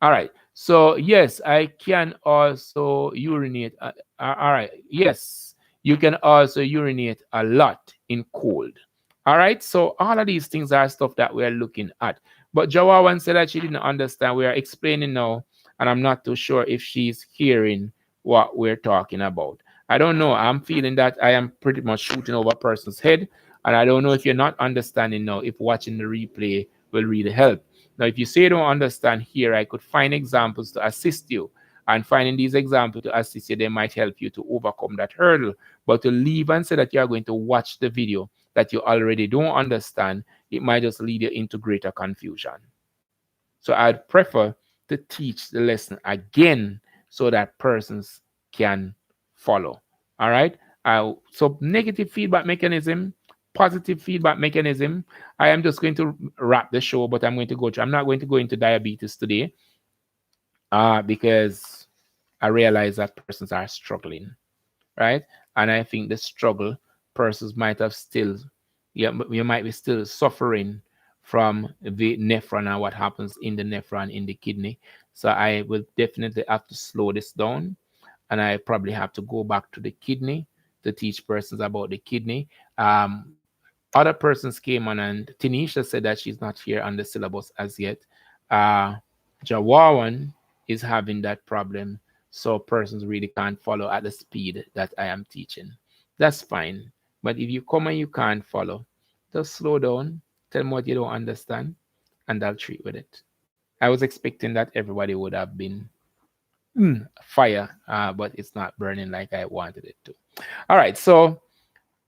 All right. So yes, I can also urinate. All right. Yes, you can also urinate a lot in cold. All right. So all of these things are stuff that we are looking at. But Jawawan said that she didn't understand. We are explaining now, and I'm not too sure if she's hearing what we're talking about. I don't know. I'm feeling that I am pretty much shooting over a person's head, and I don't know if you're not understanding now. If watching the replay will really help. Now, if you say you don't understand here, I could find examples to assist you. And finding these examples to assist you, they might help you to overcome that hurdle. But to leave and say that you're going to watch the video that you already don't understand, it might just lead you into greater confusion. So I'd prefer to teach the lesson again so that persons can follow. All right. So negative feedback mechanism, positive feedback mechanism. I am just going to wrap the show, but I'm going to go to, I'm not going to go into diabetes today because I realize that persons are struggling, right? And I think the struggle persons might have still, yeah, you might be still suffering from the nephron and what happens in the nephron in the kidney. So I will definitely have to slow this down, and I probably have to go back to the kidney to teach persons about the kidney. Other persons came on, and Tanisha said that she's not here on the syllabus as yet. Uh, Jawawan is having that problem, so persons really can't follow at the speed that I am teaching. That's fine. But if you come and you can't follow, just slow down, tell me what you don't understand, and I'll treat with it. I was expecting that everybody would have been fire, but it's not burning like I wanted it to. All right, so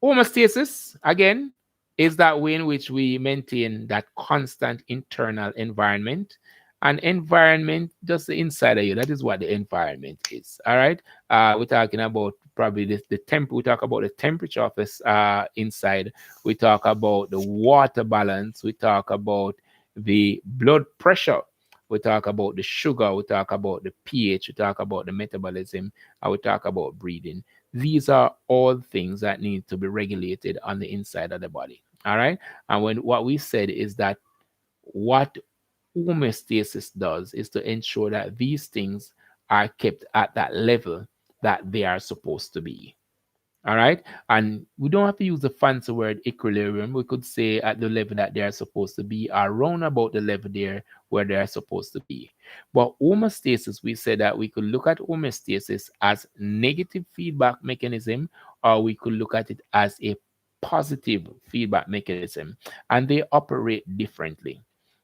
homeostasis, again, is that way in which we maintain that constant internal environment. An environment, just the inside of you, that is what the environment is. All right. We're talking about probably the temp. We talk about the temperature of this inside. We talk about the water balance. We talk about the blood pressure. We talk about the sugar. We talk about the pH. We talk about the metabolism. And we talk about breathing. These are all things that need to be regulated on the inside of the body. All right. And when what we said is that what homeostasis does is to ensure that these things are kept at that level that they are supposed to be. All right. And we don't have to use the fancy word equilibrium. We could say at the level that they are supposed to be, around about the level there where they are supposed to be. But homeostasis, we said that we could look at homeostasis as negative feedback mechanism, or we could look at it as a positive feedback mechanism, and they operate differently.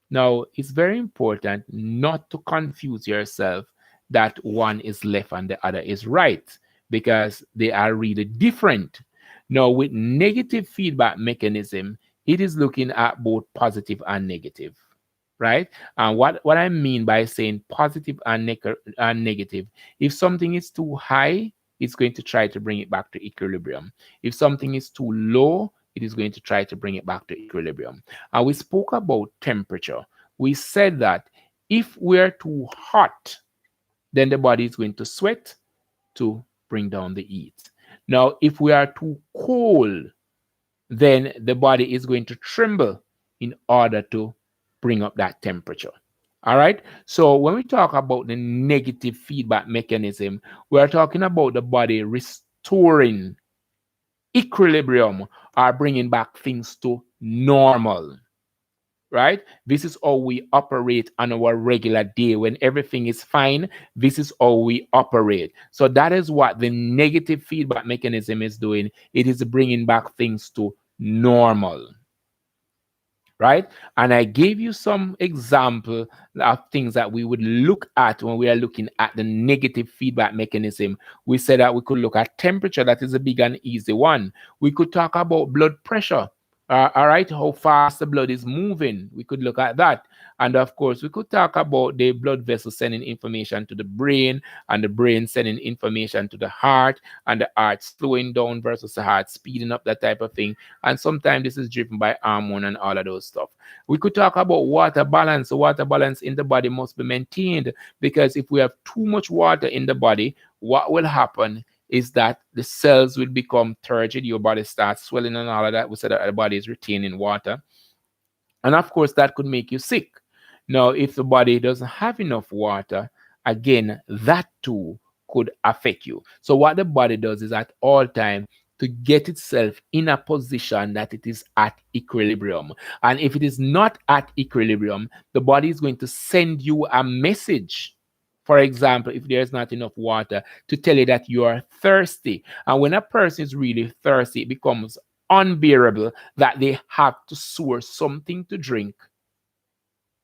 Now, it's very important not to confuse yourself that one is left and the other is right, because they are really different. Now, with negative feedback mechanism, it is looking at both positive and negative, right? And what I mean by saying positive and, and negative, if something is too high, it's going to try to bring it back to equilibrium. If something is too low, it is going to try to bring it back to equilibrium. And we spoke about temperature. We said that if we're too hot, then the body is going to sweat to bring down the heat. Now, if we are too cold, then the body is going to tremble in order to bring up that temperature. All right. So when we talk about the negative feedback mechanism, we are talking about the body restoring equilibrium or bringing back things to normal. Right? This is how we operate on our regular day. When everything is fine, this is how we operate. So that is what the negative feedback mechanism is doing. It is bringing back things to normal. Right? And I gave you some example of things that we would look at when we are looking at the negative feedback mechanism. We said that we could look at temperature. That is a big and easy one. We could talk about blood pressure. All right, how fast the blood is moving. We could look at that. And of course, we could talk about the blood vessel sending information to the brain, and the brain sending information to the heart, and the heart slowing down versus the heart speeding up, that type of thing. And sometimes this is driven by hormone and all of those stuff. We could talk about water balance. The water balance in the body must be maintained, because if we have too much water in the body, what will happen is that the cells will become turgid, your body starts swelling and all of that. We said that the body is retaining water. And of course, that could make you sick. Now, if the body doesn't have enough water, again, that too could affect you. So what the body does is at all time to get itself in a position that it is at equilibrium. And if it is not at equilibrium, the body is going to send you a message. For example, if there's not enough water, to tell you that you are thirsty. And when a person is really thirsty, it becomes unbearable that they have to source something to drink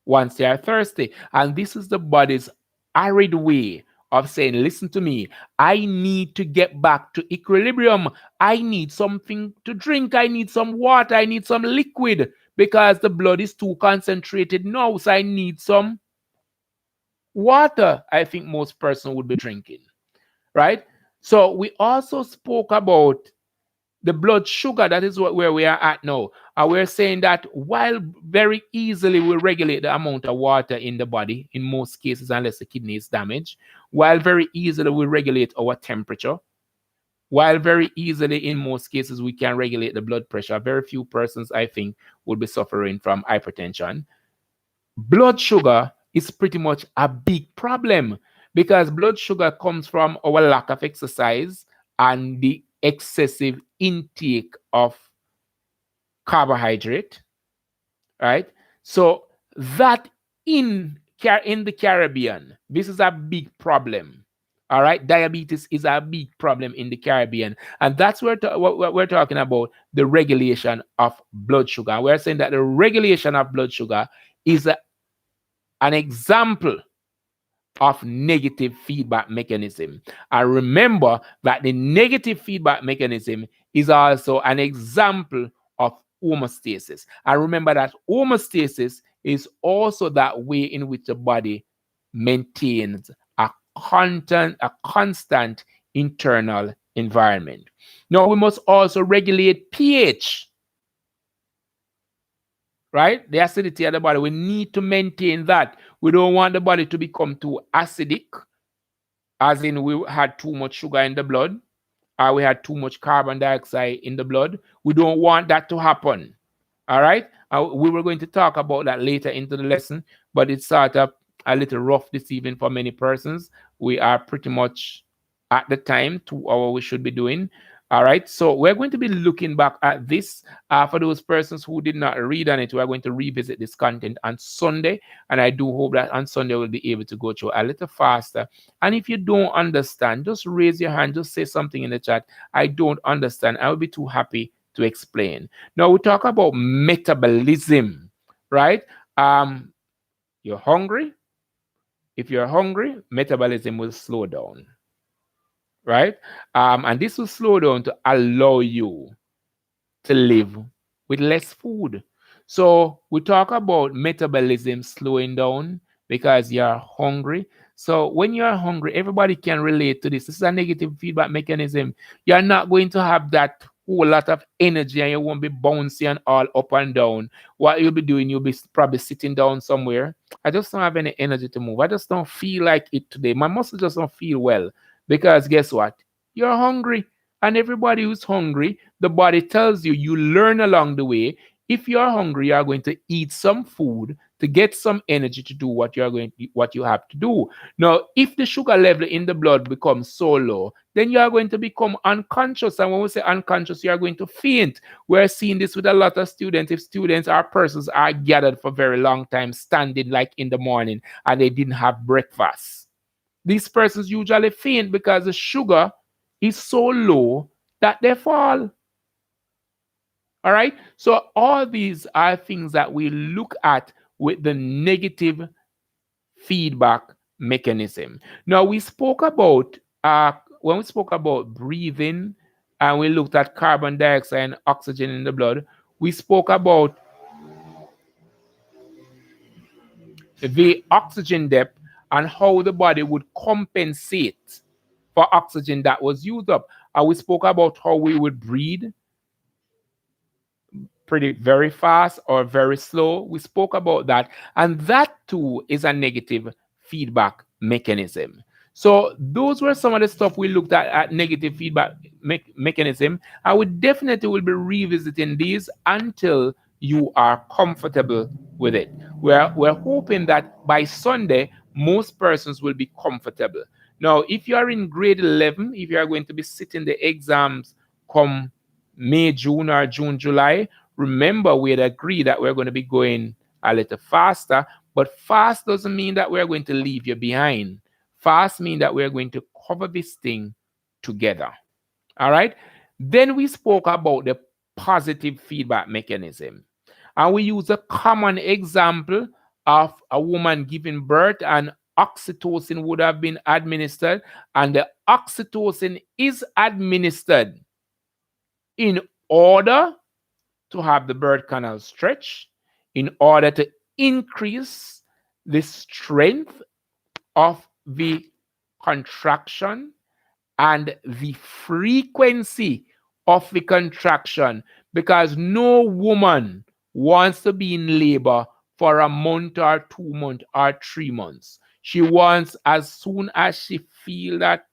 once they are thirsty. And this is the body's arid way of saying, listen to me, I need to get back to equilibrium. I need something to drink. I need some water. I need some liquid, because the blood is too concentrated now. So I need some water. I think most person would be drinking, right? So we also spoke about the blood sugar. That is where we are at now. And we're saying that while very easily we regulate the amount of water in the body, in most cases, unless the kidney is damaged, while very easily we regulate our temperature, while very easily in most cases we can regulate the blood pressure, very few persons, I think, would be suffering from hypertension. Blood sugar is pretty much a big problem, because blood sugar comes from our lack of exercise and the excessive intake of carbohydrate, right? So that in the Caribbean, this is a big problem. All right, diabetes is a big problem in the Caribbean, and that's what we're talking about, the regulation of blood sugar. We're saying that the regulation of blood sugar is an example of negative feedback mechanism. And remember that the negative feedback mechanism is also an example of homeostasis. And remember that homeostasis is also that way in which the body maintains a constant internal environment. Now, we must also regulate pH, right? The acidity of the body. We need to maintain that. We don't want the body to become too acidic, as in we had too much sugar in the blood, or we had too much carbon dioxide in the blood. We don't want that to happen. All right? We were going to talk about that later into the lesson, but it's sort of a little rough this evening for many persons. We are pretty much at the time 2 hours we should be doing. All right, so we're going to be looking back at this. For those persons who did not read on it, we're going to revisit this content on Sunday, and I do hope that on Sunday we'll be able to go through a little faster. And if you don't understand, just raise your hand, just say something in the chat. I don't understand. I will be too happy to explain. Now we talk about metabolism, right? You're hungry, If you're hungry, metabolism will slow down, right? And this will slow down to allow you to live with less food. So we talk about metabolism slowing down because you're hungry. So when you're hungry, everybody can relate to this. This is a negative feedback mechanism. You're not going to have that whole lot of energy and you won't be bouncy and all up and down. What you'll be doing, you'll be probably sitting down somewhere. I just don't have any energy to move. I just don't feel like it today. My muscles just don't feel well because guess what? You're hungry. And everybody who's hungry, the body tells you, you learn along the way. If you're hungry, you are going to eat some food to get some energy to do what you have to do. Now, if the sugar level in the blood becomes so low, then you are going to become unconscious. And when we say unconscious, you are going to faint. We're seeing this with a lot of students. If students or persons are gathered for a very long time, standing like in the morning, and they didn't have breakfast, these persons usually faint because the sugar is so low that they fall. All right. So all these are things that we look at with the negative feedback mechanism. Now we spoke about when we spoke about breathing and we looked at carbon dioxide and oxygen in the blood, we spoke about the oxygen depth and how the body would compensate for oxygen that was used up. And we spoke about how we would breathe pretty very fast or very slow. We spoke about that. And that too is a negative feedback mechanism. So those were some of the stuff we looked at negative feedback mechanism. I would definitely will be revisiting these until you are comfortable with it. We're hoping that by Sunday, most persons will be comfortable. Now, if you are in grade 11, if you are going to be sitting the exams come May, June, or June, July, remember we had agreed that we're going to be going a little faster, but fast doesn't mean that we're going to leave you behind. Fast means that we're going to cover this thing together. All right. Then we spoke about the positive feedback mechanism. And we use a common example of a woman giving birth and oxytocin would have been administered. And the oxytocin is administered in order to have the birth canal stretch, in order to increase the strength of the contraction and the frequency of the contraction, because no woman wants to be in labor for a month or 2 months or 3 months. She wants, as soon as she feel that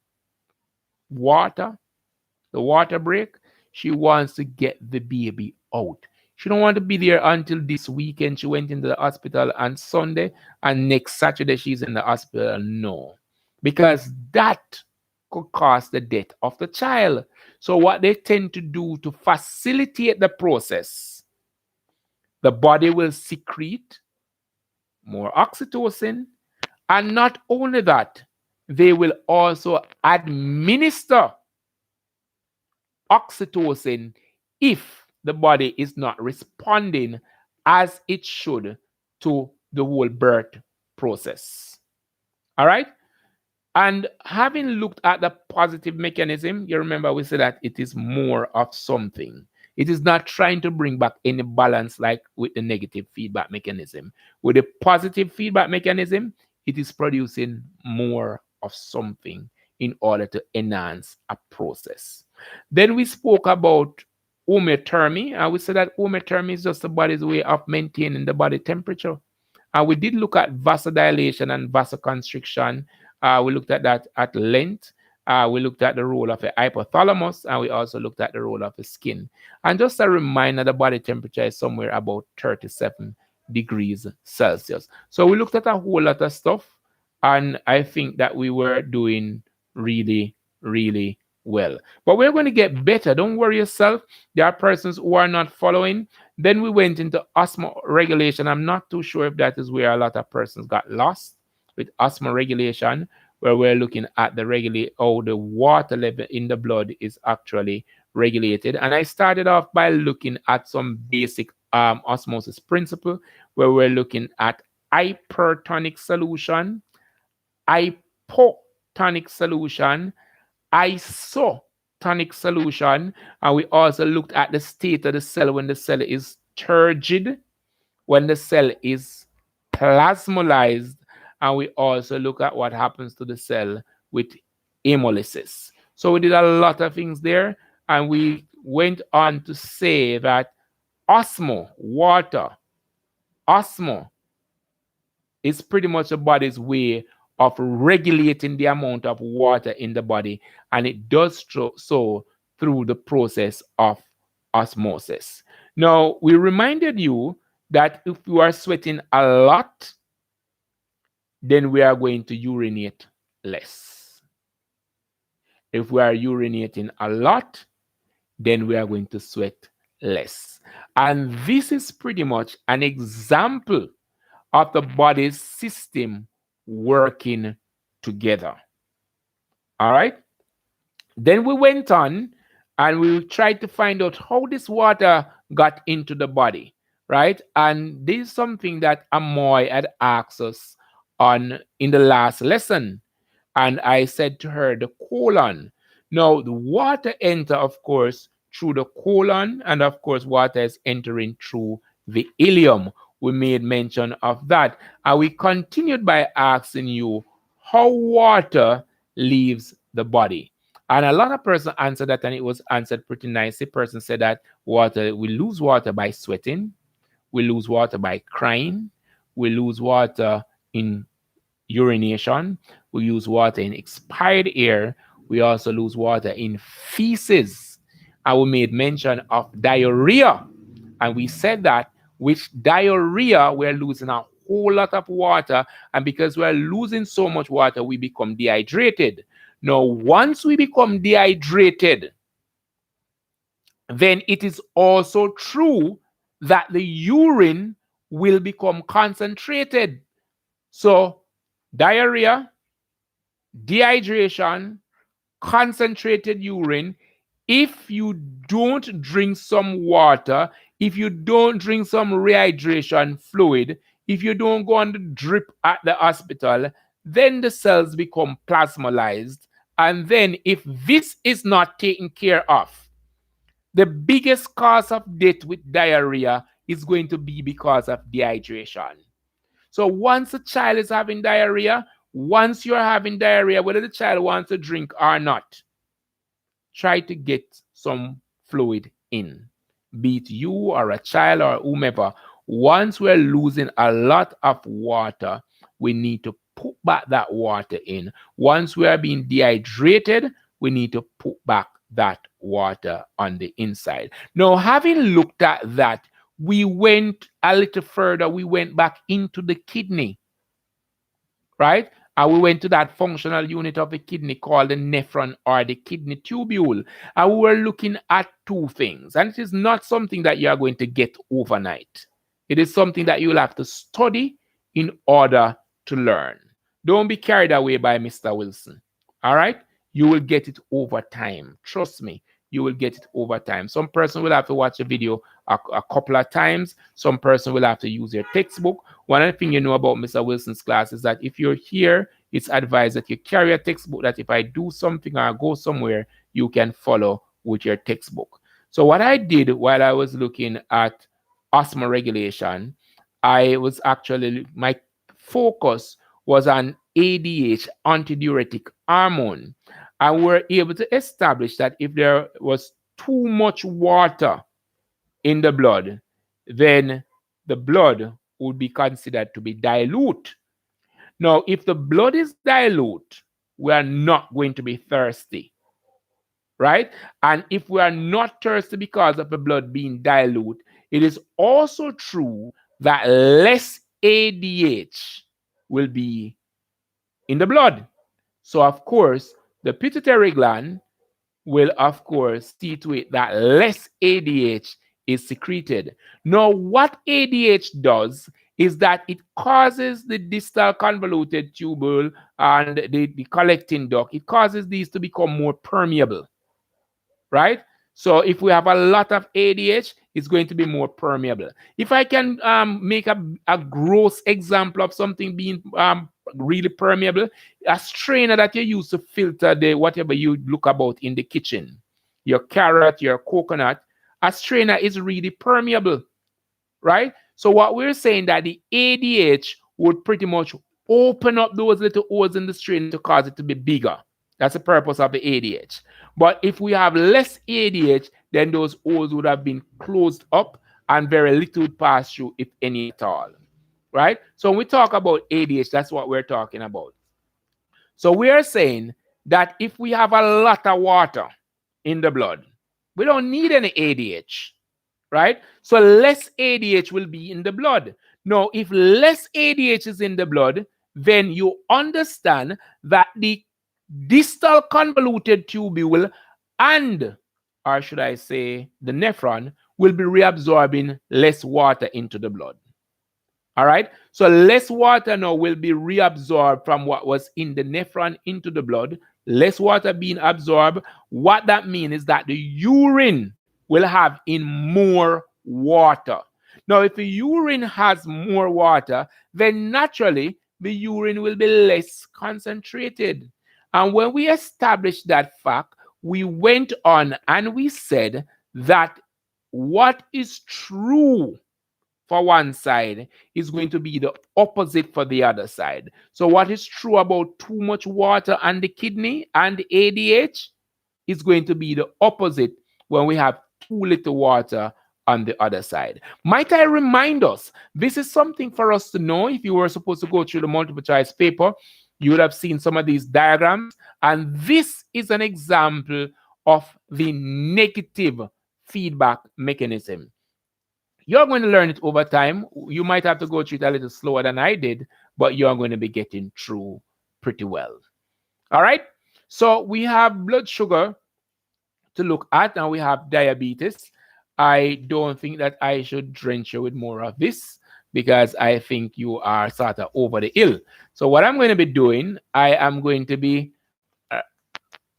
water, the water break, she wants to get the baby out. She don't want to be there until this weekend. She went into the hospital on Sunday, and next Saturday she's in the hospital. No, because that could cause the death of the child. So what they tend to do to facilitate the process, the body will secrete more oxytocin, and not only that, they will also administer oxytocin if the body is not responding as it should to the whole birth process. All right. And having looked at the positive mechanism, you remember we said that it is more of something. It is not trying to bring back any balance like with the negative feedback mechanism. With the positive feedback mechanism, it is producing more of something in order to enhance a process. Then we spoke about homeothermy, and we said that homeothermy is just the body's way of maintaining the body temperature. And we did look at vasodilation and vasoconstriction. We looked at that at length. We looked at the role of the hypothalamus, and we also looked at the role of the skin. And just a reminder, the body temperature is somewhere about 37 degrees Celsius. So we looked at a whole lot of stuff, and I think that we were doing really, really well. But we're going to get better. Don't worry yourself. There are persons who are not following. Then we went into osmoregulation. I'm not too sure if that is where a lot of persons got lost with osmoregulation, where we're looking at the regulate how the water level in the blood is actually regulated. And I started off by looking at some basic osmosis principle, where we're looking at hypertonic solution, hypotonic solution, isotonic solution, and we also looked at the state of the cell when the cell is turgid, when the cell is plasmolized, and we also look at what happens to the cell with hemolysis. So we did a lot of things there, and we went on to say that water, osmo is pretty much the body's way of regulating the amount of water in the body, and it does so through the process of osmosis. Now, we reminded you that if you are sweating a lot, then we are going to urinate less. If we are urinating a lot, then we are going to sweat less. And this is pretty much an example of the body's system working together. All right. Then we went on and we tried to find out how this water got into the body, right? And this is something that Amoy had asked us on in the last lesson. And I said to her, the colon. Now, the water enter, of course, through the colon, and of course, water is entering through the ileum. We made mention of that. And we continued by asking you how water leaves the body. And a lot of person answered that, and it was answered pretty nicely. Person said that we lose water by sweating, we lose water by crying, we lose water in urination, we use water in expired air, we also lose water in feces. And we made mention of diarrhea. And we said that with diarrhea, we're losing a whole lot of water. And because we're losing so much water, we become dehydrated. Now, once we become dehydrated, then it is also true that the urine will become concentrated. So, diarrhea, dehydration, concentrated urine. If you don't drink some water, if you don't drink some rehydration fluid, if you don't go on the drip at the hospital, then the cells become plasmolized. And then if this is not taken care of, the biggest cause of death with diarrhea is going to be because of dehydration. So once a child is having diarrhea, once you're having diarrhea, whether the child wants to drink or not, try to get some fluid in, be it you or a child or whomever. Once we're losing a lot of water, we need to put back that water in. Once we are being dehydrated, we need to put back that water on the inside. Now, having looked at that, we went a little further. We went back into the kidney, right? And we went to that functional unit of the kidney called the nephron or the kidney tubule. And we were looking at two things. And it is not something that you are going to get overnight. It is something that you'll have to study in order to learn. Don't be carried away by Mr. Wilson. All right? You will get it over time. Trust me, you will get it over time. Some person will have to watch a video a couple of times. Some person will have to use your textbook. One of the things you know about Mr. Wilson's class is that if you're here, it's advised that you carry a textbook, that if I do something or go somewhere, you can follow with your textbook. So what I did while I was looking at osmoregulation, I was actually, my focus was on ADH, antidiuretic hormone. And we were able to establish that if there was too much water in the blood, then the blood would be considered to be dilute. Now, if the blood is dilute, we are not going to be thirsty, right? And if we are not thirsty because of the blood being dilute, it is also true that less ADH will be in the blood. So, of course, the pituitary gland will, of course, see to it that less ADH is secreted. Now, what ADH does is that it causes the distal convoluted tubule and the collecting duct, it causes these to become more permeable, right? So if we have a lot of ADH, it's going to be more permeable. If I can make a gross example of something being really permeable. A strainer that you use to filter the whatever you look about in the kitchen, your carrot, your coconut, a strainer is really permeable, right? So what we're saying that the ADH would pretty much open up those little holes in the strainer to cause it to be bigger. That's the purpose of the ADH. But if we have less ADH, then those holes would have been closed up and very little would pass through, if any at all. Right? So when we talk about ADH, that's what we're talking about. So we are saying that if we have a lot of water in the blood, we don't need any ADH, right? So less ADH will be in the blood. Now, if less ADH is in the blood, then you understand that the distal convoluted tubule and, or should I say, the nephron will be reabsorbing less water into the blood. All right. So less water now will be reabsorbed from what was in the nephron into the blood. Less water being absorbed. What that means is that the urine will have in more water. Now, if the urine has more water, then naturally the urine will be less concentrated. And when we established that fact, we went on and we said that what is true for one side is going to be the opposite for the other side. So what is true about too much water on the kidney and the ADH is going to be the opposite when we have too little water on the other side. Might I remind us, this is something for us to know. If you were supposed to go through the multiple choice paper, you would have seen some of these diagrams, and this is an example of the negative feedback mechanism. You're going to learn it over time. You might have to go through it a little slower than I did, but you're going to be getting through pretty well. All right. So we have blood sugar to look at, and we have diabetes. I don't think that I should drench you with more of this because I think you are sort of over the hill. So what I'm going to be doing, I am going to be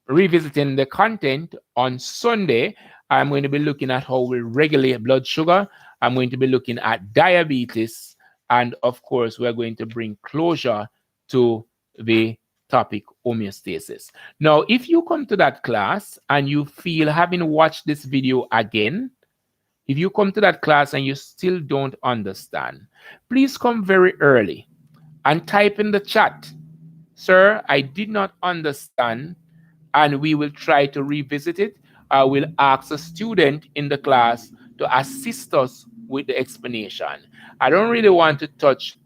revisiting the content on Sunday. I'm going to be looking at how we regulate blood sugar. I'm going to be looking at diabetes. And of course, we're going to bring closure to the topic homeostasis. Now, if you come to that class and you feel having watched this video again, if you come to that class and you still don't understand, please come very early and type in the chat, "Sir, I did not understand," and we will try to revisit it. I will ask a student in the class to assist us with the explanation. I don't really want to touch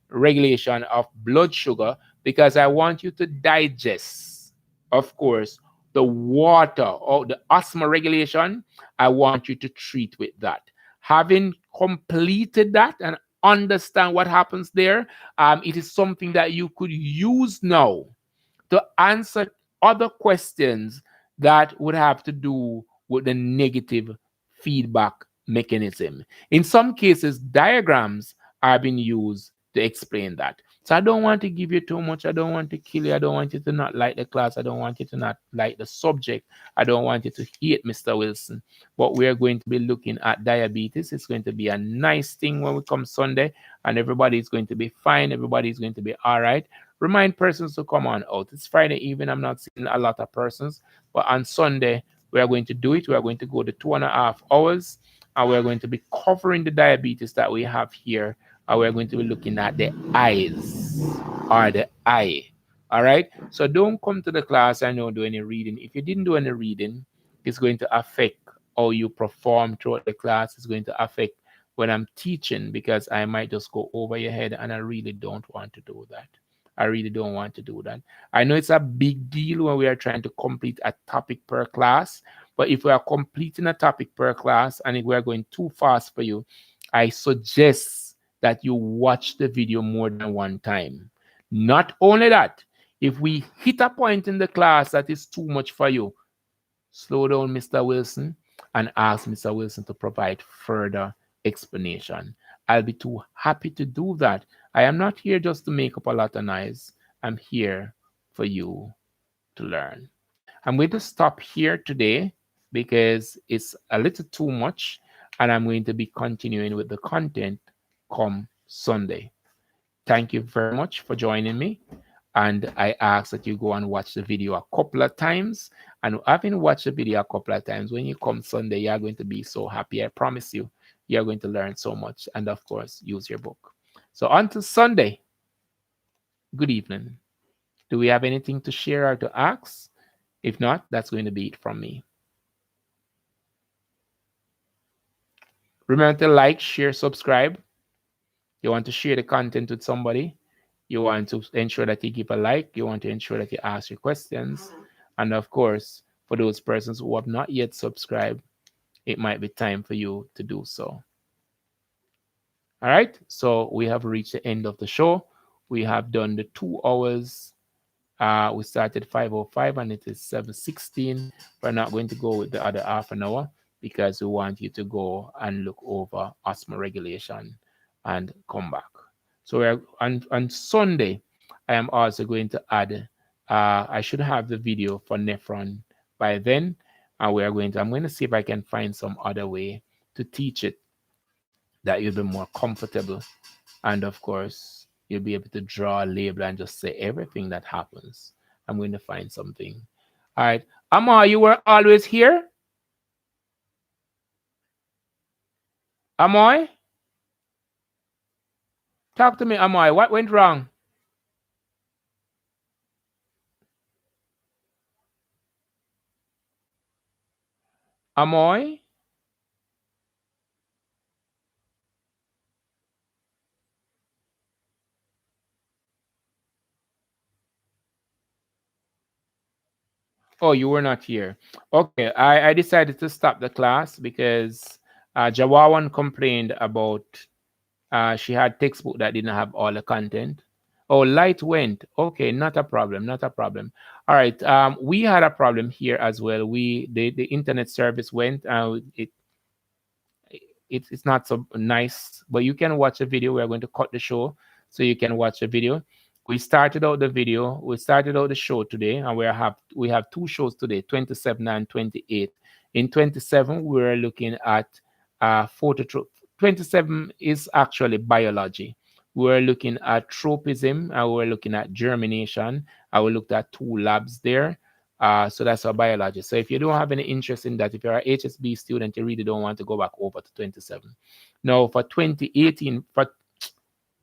regulation of blood sugar because I want you to digest, of course, the water or the osmoregulation. I want you to treat with that. Having completed that and understand what happens there, it is something that you could use now to answer other questions that would have to do with the negative feedback mechanism. In some cases, diagrams are being used to explain that. So I don't want to give you too much. I don't want to kill you. I don't want you to not like the class. I don't want you to not like the subject. I don't want you to hate Mr. Wilson. But we're going to be looking at diabetes. It's going to be a nice thing when we come Sunday, and everybody's going to be fine. Everybody's going to be all right. Remind persons to come on out. It's Friday evening. I'm not seeing a lot of persons, but on Sunday, we are going to do it. We are going to go to 2.5 hours, and we're going to be covering the diabetes that we have here. And we're going to be looking at the eyes or the eye. All right. So don't come to the class and don't do any reading. If you didn't do any reading, it's going to affect how you perform throughout the class. It's going to affect when I'm teaching, because I might just go over your head, and I really don't want to do that. I really don't want to do that. I know it's a big deal when we are trying to complete a topic per class, but if we are completing a topic per class and if we are going too fast for you, I suggest that you watch the video more than one time. Not only that, if we hit a point in the class that is too much for you, slow down, Mr. Wilson, and ask Mr. Wilson to provide further explanation. I'll be too happy to do that. I am not here just to make up a lot of noise. I'm here for you to learn. I'm going to stop here today because it's a little too much, and I'm going to be continuing with the content come Sunday. thank you very much for joining me. And I ask that you go and watch the video a couple of times. And having watched the video a couple of times, when you come Sunday, you are going to be so happy. I promise you, you are going to learn so much. And of course, use your book. So until Sunday, good evening. Do we have anything to share or to ask? If not, that's going to be it from me. Remember to like, share, subscribe. You want to share the content with somebody. You want to ensure that you give a like. You want to ensure that you ask your questions. And of course, for those persons who have not yet subscribed, it might be time for you to do so. All right. So we have reached the end of the show. We have done the 2 hours. We started 5:05 and it is 7:16. We're not going to go with the other half an hour because we want you to go and look over osmoregulation and come back. So we're on Sunday, I am also going to add, I should have the video for nephron by then. And I'm going to see if I can find some other way to teach it that you'll be more comfortable. And of course, you'll be able to draw a label and just say everything that happens. I'm going to find something. All right. Amar, you were always here? Amoy? Talk to me, Amoy. What went wrong? Amoy? Oh, you were not here. Okay, I decided to stop the class because Jawawan complained about she had textbook that didn't have all the content. Oh, light went. Okay, not a problem, not a problem. All right, we had a problem here as well. The internet service went. It's not so nice, but you can watch a video. We're going to cut the show so you can watch a video. We started out the video. We started out the show today, and we have 2 shows today, 27 and 28. In 27, we're looking at phototropism. 27 is actually biology. We're looking at tropism, and we're looking at germination. I will look at 2 labs there. So that's our biology. So if you don't have any interest in that, if you're an HSB student, you really don't want to go back over to 27. Now for 2018,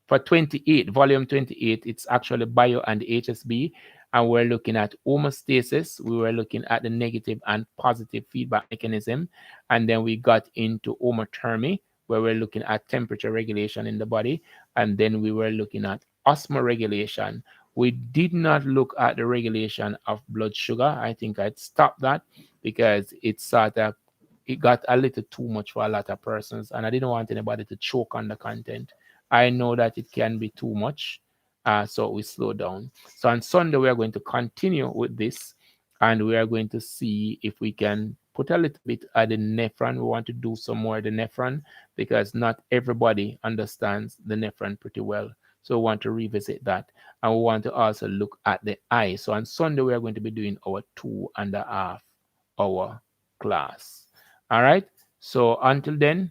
for 28, volume 28, it's actually bio and HSB. And we're looking at homeostasis. We were looking at the negative and positive feedback mechanism. And then we got into homothermy, where we're looking at temperature regulation in the body. And then we were looking at osmoregulation. We did not look at the regulation of blood sugar. I think I'd stop that because it got a little too much for a lot of persons, and I didn't want anybody to choke on the content. I know that it can be too much, so we slow down. So on Sunday, we are going to continue with this, and we are going to see if we can put a little bit at the nephron. We want to do some more of the nephron because not everybody understands the nephron pretty well. So we want to revisit that. And we want to also look at the eye. So on Sunday, we are going to be doing our 2.5 hour class. All right. So until then,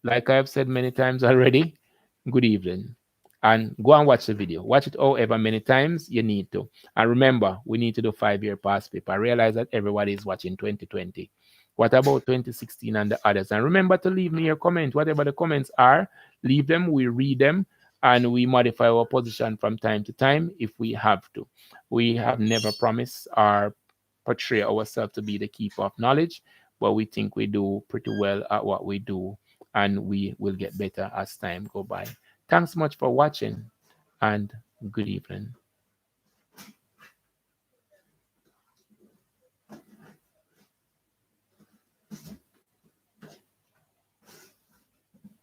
like I have said many times already, good evening. And go and watch the video. Watch it however many times you need to. And remember, we need to do 5-year past paper. I realize that everybody is watching 2020. What about 2016 and the others? And remember to leave me your comment. Whatever the comments are, leave them. We read them and we modify our position from time to time if we have to. We have never promised or portray ourselves to be the keeper of knowledge, but we think we do pretty well at what we do, and we will get better as time go by. Thanks much for watching, and good evening.